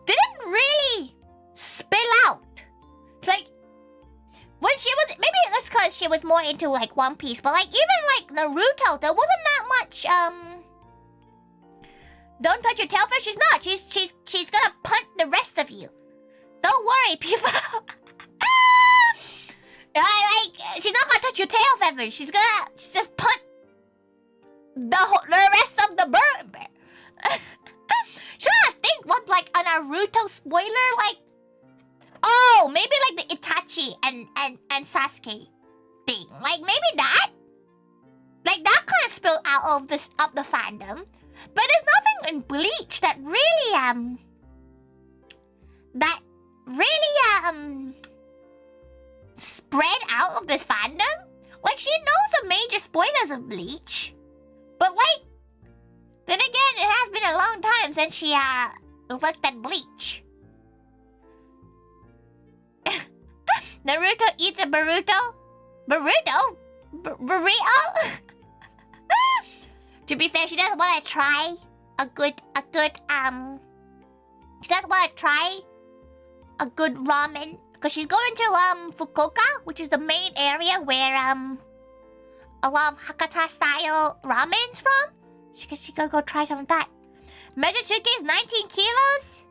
didn't really spill out. It's like, when she was, maybe it's because she was more into, like, One Piece, but, like, even, like, Naruto, there wasn't that much, don't touch your tailfish. She's not. She's gonna punt the rest of you. Don't worry, people. Like she's not gonna touch your tail feathers. She's just punt the rest of the bird. Trying to think what like a Naruto spoiler like. Oh, maybe like the Itachi and Sasuke thing. Like maybe that. Like that kind of spilled out of the fandom. But there's nothing in Bleach that really spread out of this fandom. Like she knows the major spoilers of Bleach, but like then again, it has been a long time since she looked at Bleach. Naruto eats a burrito. Burrito. To be fair, she doesn't want to try a good she doesn't want to try a good ramen because she's going to Fukuoka, which is the main area where a lot of Hakata style ramen's from. She gonna go try some of that. Measured suitcase 19 kilos.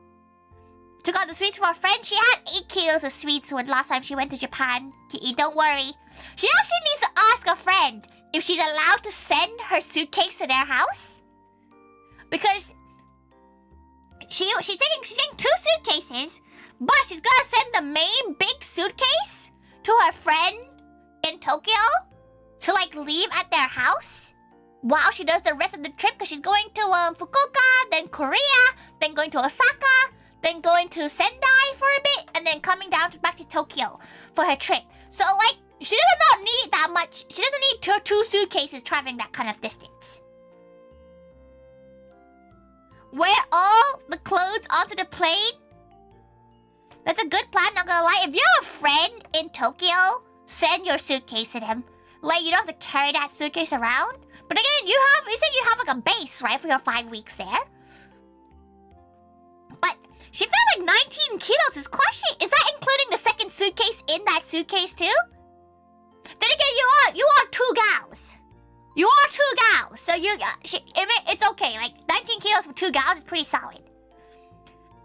Took out the sweets for a friend. She had 8 kilos of sweets when last time she went to Japan to eat. Don't worry. She actually needs to ask a friend if she's allowed to send her suitcase to their house. Because she's taking 2 suitcases, but she's gonna send the main big suitcase to her friend in Tokyo to like leave at their house while she does the rest of the trip because she's going to Fukuoka, then Korea, then going to Osaka, then going to Sendai for a bit, and then coming down back to Tokyo for her trip. So like she does not need that much. She doesn't need 2 suitcases traveling that kind of distance. Wear all the clothes onto the plane. That's a good plan, not gonna lie. If you have a friend in Tokyo, send your suitcase to them. Like, you don't have to carry that suitcase around. But again, you said you have like a base, right, for your 5 weeks there. But she feels like 19 kilos is question. Is that including the second suitcase in that suitcase too? Then again, you are 2 gals. You are 2 gals, so it's okay. Like 19 kilos for 2 gals is pretty solid.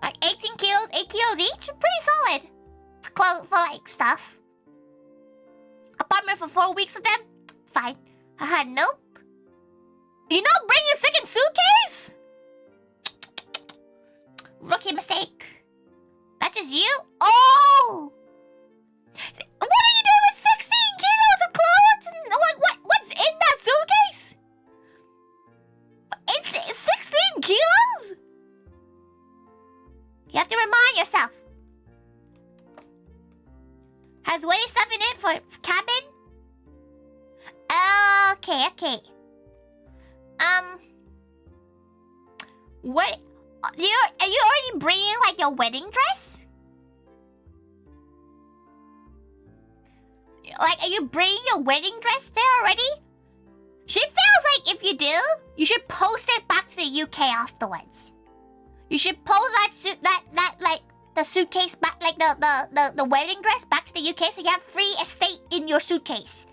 Like 18 kilos, 8 kilos each, pretty solid. For clothes, for like stuff. Apartment for 4 weeks of them, fine. Nope. You not bring a second suitcase? Rookie mistake. That's just you? Oh! What are you doing with 16 kilos of clothes? And what's in that suitcase? It's 16 kilos? You have to remind yourself. Has weighty stuff in it for cabin? Okay. What? Are you already bringing like your wedding dress? Like, are you bringing your wedding dress there already? She feels like if you do, you should post it back to the UK afterwards. You should post that like the suitcase back, like the wedding dress back to the UK, so you have free estate in your suitcase.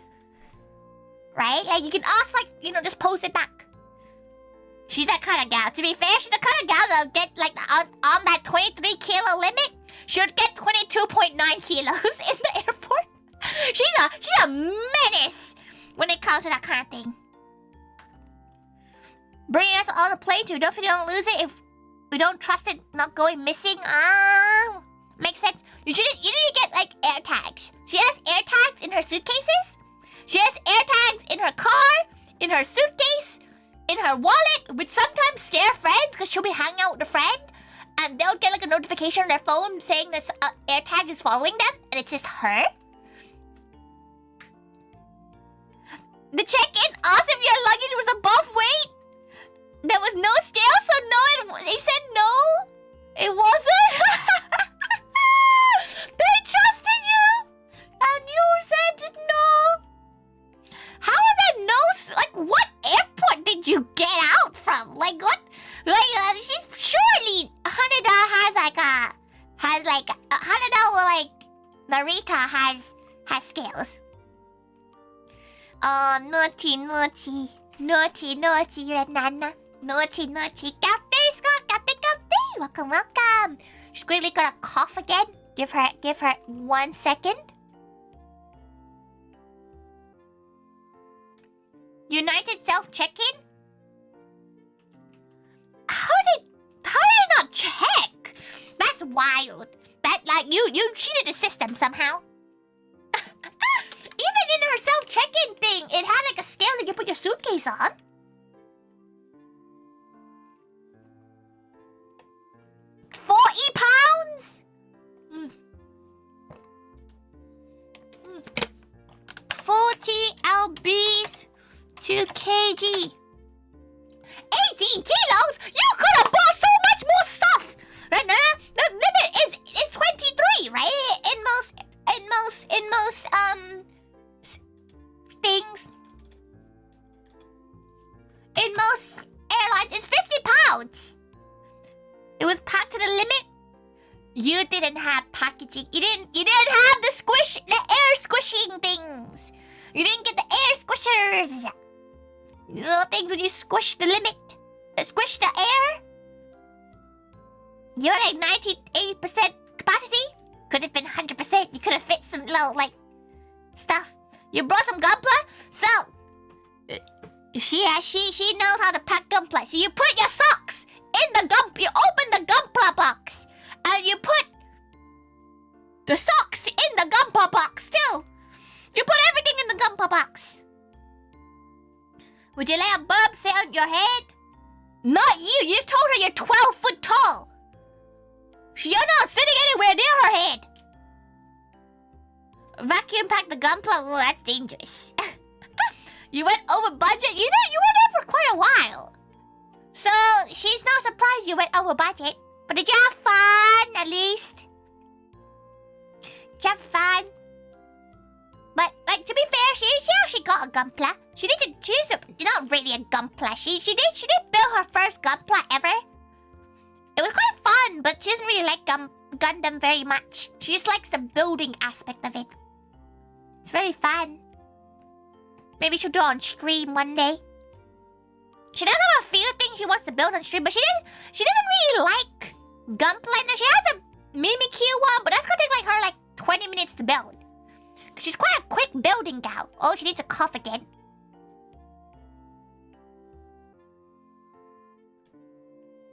Right? Like you can ask, like, you know, just post it back. She's that kind of gal. To be fair, she's the kind of gal that'll get like on that 23 kilo limit. She'll get 22.9 kilos in the airport. She's a menace when it comes to that kind of thing. Bringing us on a plane too. If you don't lose it, if we don't trust it not going missing. Makes sense. You need to get like air tags. She has air tags in her suitcases. She has air tags in her car, in her suitcase, in her wallet, which sometimes scare friends because she'll be hanging out with a friend and they'll get like a notification on their phone saying that air tag is following them and it's just her. The check-in asked if your luggage was above weight. There was no scale, so no, they said no. It wasn't. They trusted you, and you said no. How is that no? Like, what airport did you get out from? Like, what? Like, surely Haneda has like Haneda or like Narita has scales. Oh, naughty, Renana. Naughty. Cafe, Scott. Cafe. Welcome. She's quickly gonna cough again. Give her 1 second. United self check-in? How did not check? That's wild. That like you cheated the system somehow. Even in her self check-in thing, it had like a scale that you put your suitcase on. £40? 40 lbs to kg. 18 kilos? You could have bought so much more stuff! Right now, the limit is 23, right? In most things. In most airlines, it's 50 pounds. It was packed to the limit. You didn't have packaging. You didn't have the air squishing things. You didn't get the air squishers. Little things when you squish the limit. Squish the air. You're like 80% capacity. Could have been 100%. You could have fit some little like stuff. You brought some Gunpla, so she knows how to pack Gunpla. So you put your socks in the you open the Gunpla box, and you put the socks in the Gunpla box too. You put everything in the Gunpla box. Would you let a bub sit on your head? Not you. You just told her you're 12 foot tall. You're not sitting anywhere near her head. Vacuum pack the Gunpla. Oh, that's dangerous. You went over budget. You were there for quite a while. So, she's not surprised you went over budget. But did you have fun, at least? Did you have fun? But, like, to be fair, she actually got a Gunpla. She's not really a Gunpla. She did build her first Gunpla ever. It was quite fun, but she doesn't really like Gundam very much. She just likes the building aspect of it. It's very fun. Maybe she'll do it on stream one day. She does have a few things she wants to build on stream, but she doesn't really like Gunpla. Now, she has a Mimikyu one, but that's gonna take like her like 20 minutes to build. She's quite a quick building gal. Oh, she needs a cough again.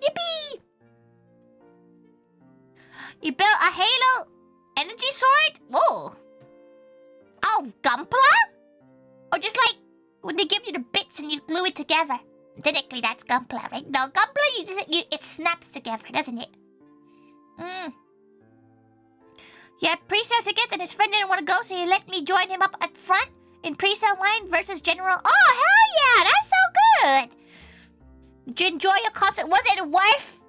Yippee! You built a Halo energy sword? Whoa. Oh, Gunpla? Or just like when they give you the bits and you glue it together. Technically, that's Gunpla, right? No, Gunpla, it snaps together, doesn't it? He had pre-sale tickets and his friend didn't want to go, so he let me join him up at front in pre-sale line versus general. Oh, hell yeah! That's so good! Did you enjoy your concert? Was it worth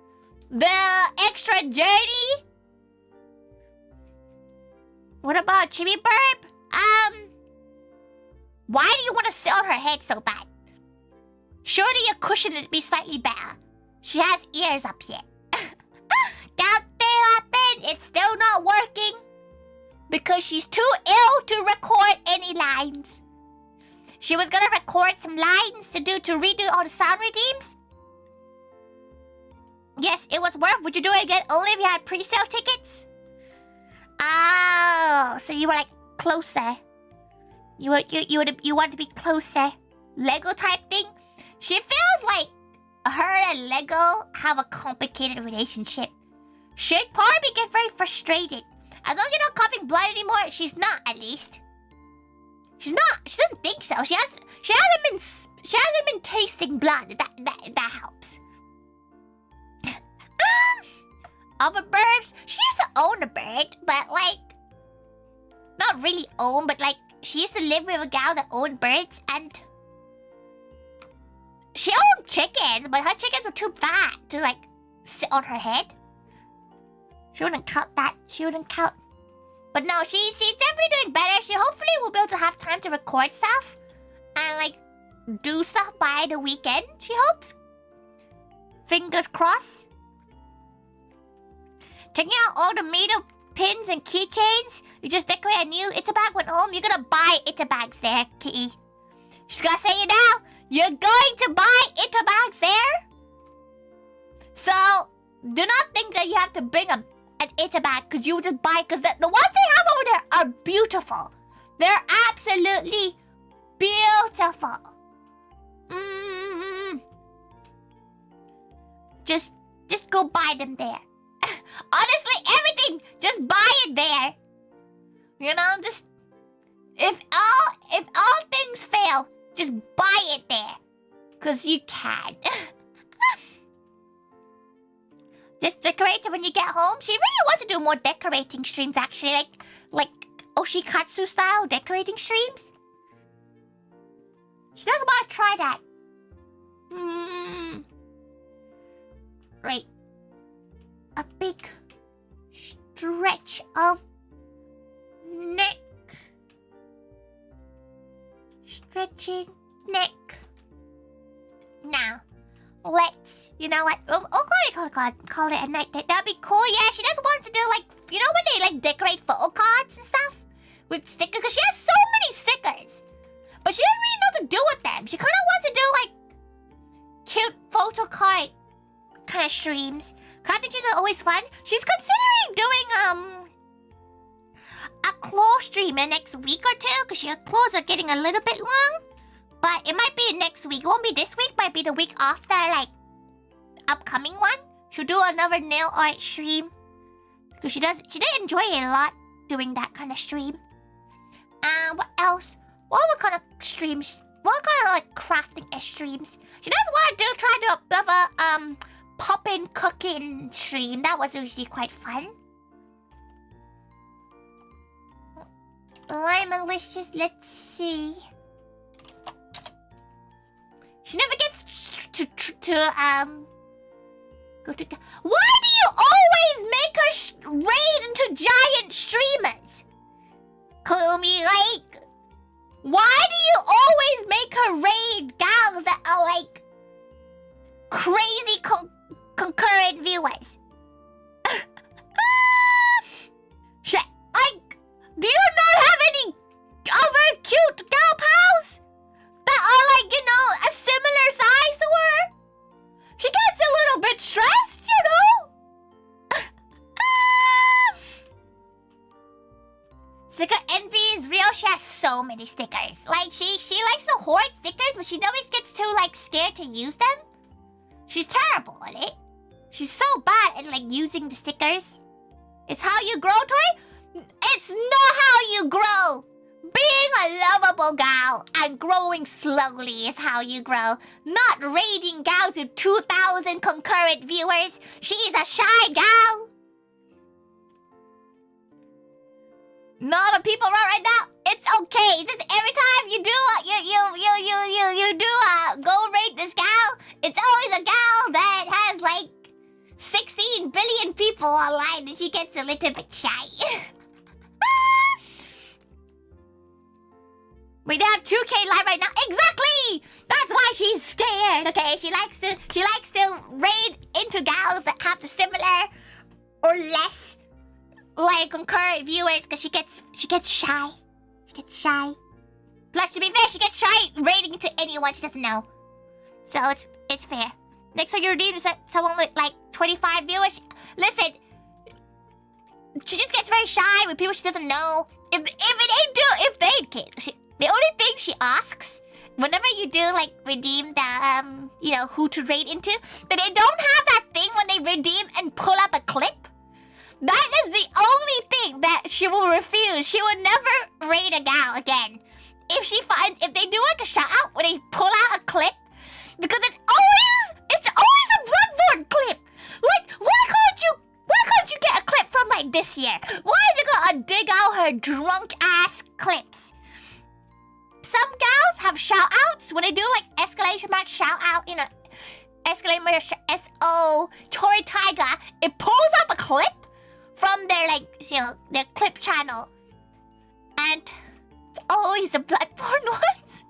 the extra journey? What about Chibi Burp? Why do you want to sit on her head so bad? Surely your cushion would be slightly better. She has ears up here. That thing happened. It's still not working. Because she's too ill to record any lines. She was gonna record some lines to redo all the sound redeems. Yes, it was worth. Would you do it again only if you had pre-sale tickets? Oh, so you were like closer. You wanted to be closer. Lego type thing. She feels like her and Lego have a complicated relationship. She'd probably get very frustrated. As long as you're not coughing blood anymore, she's not at least. She doesn't think so. She hasn't been tasting blood. That helps. Other birds, she used to own a bird, but like not really own, but like she used to live with a gal that owned birds, and she owned chickens, but her chickens were too fat to like sit on her head. She wouldn't count that. She wouldn't count. But no, she's definitely doing better. She hopefully will be able to have time to record stuff and like do stuff by the weekend, she hopes. Fingers crossed. Checking out all the made-up pins and keychains. You just decorate a new Itterbag when home. You're gonna buy Itterbags there, Kitty. She's gonna say it now. You're going to buy Itterbags there. So, do not think that you have to bring an Itterbag because you just buy, because the ones they have over there are beautiful. They're absolutely beautiful. Just go buy them there. Honestly, everything, just buy it there. You know, just if all things fail, just buy it there, cause you can. Just decorate it when you get home. She really wants to do more decorating streams, actually, like Oshikatsu style decorating streams. She does want to try that. Right. A big stretch of neck. Stretching neck. Now, let's, you know what? Call it a night. That'd be cool. Yeah, she does want to do like, you know when they like decorate photo cards and stuff with stickers? Because she has so many stickers, but she doesn't really know what to do with them. She kind of wants to do like cute photo card kind of streams. Crafting streams are always fun. She's considering doing a claw stream in the next week or two, because her claws are getting a little bit long. But it might be next week. It won't be this week. Might be the week after, like upcoming one. She'll do another nail art stream, because she did enjoy it a lot doing that kind of stream. What else? What kind of streams? What kind of like crafting streams? She does want to try to do a poppin' cooking stream. That was usually quite fun. I'm malicious. Let's see. She never gets to go to. Why do you always make her raid into giant streamers? Kumi, like, why do you always make her raid gals that are like crazy concurrent viewers? Like, do you not have any other cute gal pals that are like, you know, a similar size to her? She gets a little bit stressed, you know? Sticker envy is real. She has so many stickers. Like, she likes to hoard stickers, but she always gets too, like, scared to use them. She's terrible at it. She's so bad at, like, using the stickers. It's how you grow, Tori? It's not how you grow. Being a lovable gal and growing slowly is how you grow. Not raiding gals with 2,000 concurrent viewers. She's a shy gal. No, the people right now, it's okay. Just every time you do go raid this gal, it's always a gal 15 billion people online and she gets a little bit shy. We don't have 2K live right now. Exactly! That's why she's scared, okay? She likes to raid into gals that have the similar or less like concurrent viewers because she gets shy. She gets shy. Plus, to be fair, she gets shy raiding into anyone she doesn't know. So it's fair. Next time you redeem someone with like 25 viewers, listen, she just gets very shy with people she doesn't know. The only thing she asks, whenever you do like redeem the who to raid into, but they don't have that thing when they redeem and pull up a clip. That is the only thing that she will refuse. She will never raid a gal again. If they do like a shout out when they pull out a clip, because it's always a Bloodborne clip. Like, why can't you get a clip from like this year? Why is it gonna dig out her drunk ass clips? Some gals have shout outs when they do like exclamation mark shout out, exclamation mark SO ToriThaiga. It pulls up a clip from their their clip channel, and it's always the Bloodborne ones.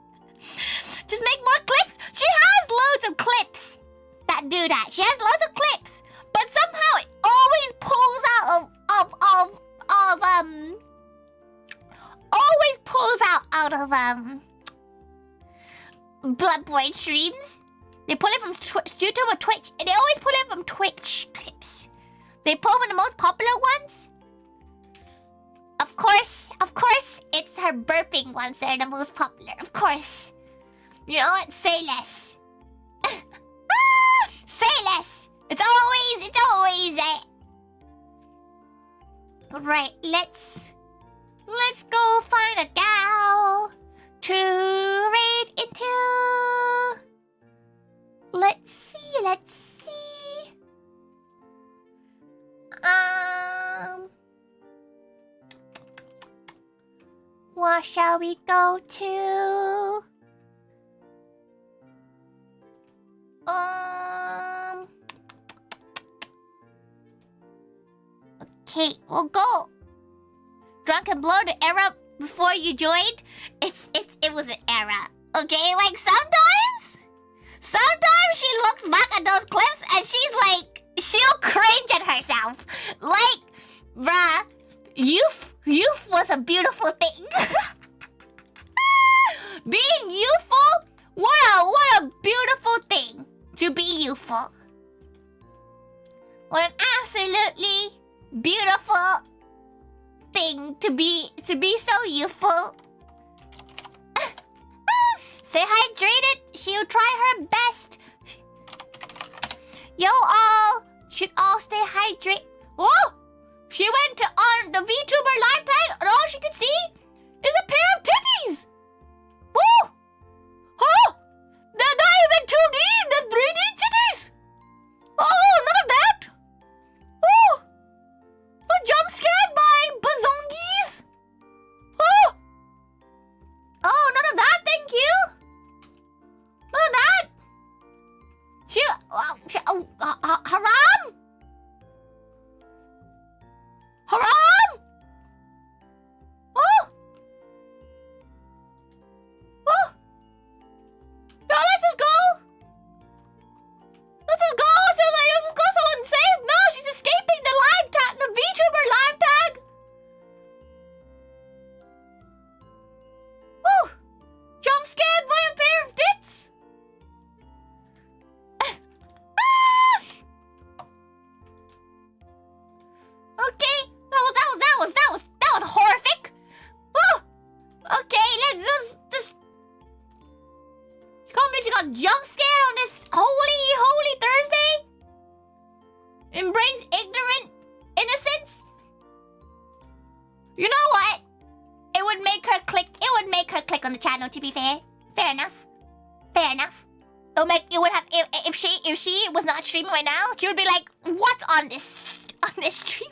Just make more clips. She has loads of clips that do that. She has loads of clips, but somehow it always pulls out of Bloodborne streams. They pull it from YouTube or Twitch, and they always pull it from Twitch clips. They pull from the most popular ones. Of course, it's her burping ones that are the most popular. Of course. You know what? Say less. Say less. It's always Right, let's go find a gal to raid into. Let's see. What shall we go to? Okay, we'll go. Drunk and blow the era before you joined. It was an era. Okay, like sometimes she looks back at those clips and she's like, she'll cringe at herself. Like, bruh, youth was a beautiful thing. Being youthful, what a beautiful thing to be youthful. What an absolutely beautiful thing to be so youthful. Stay hydrated. She'll try her best. Yo, all should all stay hydrated. Oh, she went on the Vtuber live tag, and all she could see is a pair of titties. Woo! Oh, they're not even 2D. They're 3D titties. Oh, none of that. Oh, a jump scared by bazongies. Oh, none of that. Thank you. None of that. Haram. Haram. Oh. Oh. No, let's just go. Let's just go someone safe. No, she's escaping the live tag, the VTuber live tag. Oh, jump scared by a pair of tits. Okay, that was horrific. Oh, okay, let's just. She got jump scared on this holy Thursday. Embrace ignorant innocence. You know what? It would make her click on the channel. To be fair, fair enough. It would have if she was not streaming right now, she would be like, "What's on this stream?"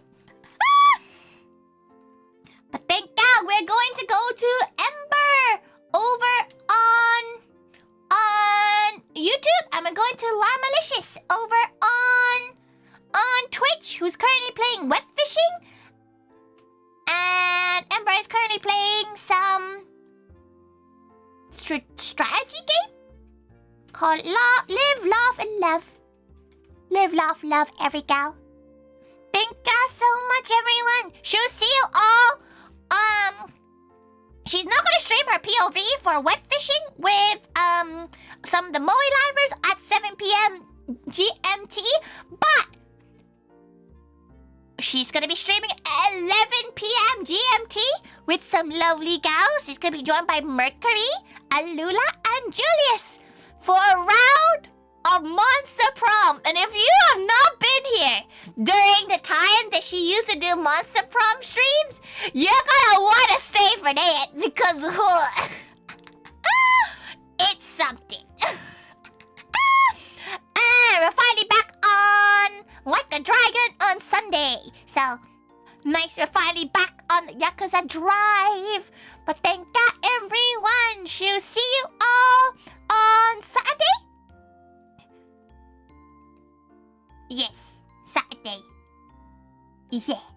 But thank God we're going to go to Ember over on YouTube, and we're going to La Malicious over on on Twitch, who's currently playing web fishing. And Ember is currently playing some strategy game called Live, Laugh, and Love. Live, laugh, love every gal. Thank you so much, everyone. She'll see you all. She's not gonna stream her POV for web fishing with some of the Moe livers at 7 p.m. GMT, but she's gonna be streaming at 11 p.m. GMT with some lovely gals. She's gonna be joined by Mercury, Alula, and Julius for a round of Monster Prom. And if you have not been here during the time that she used to do Monster Prom streams, you're gonna want to stay for that because it's something. And we're finally back on Like a Dragon on Sunday. So nice, we're finally back on Yakuza Drive. But thank God, everyone. She'll see you all on Saturday. Yes, Saturday. Yeah.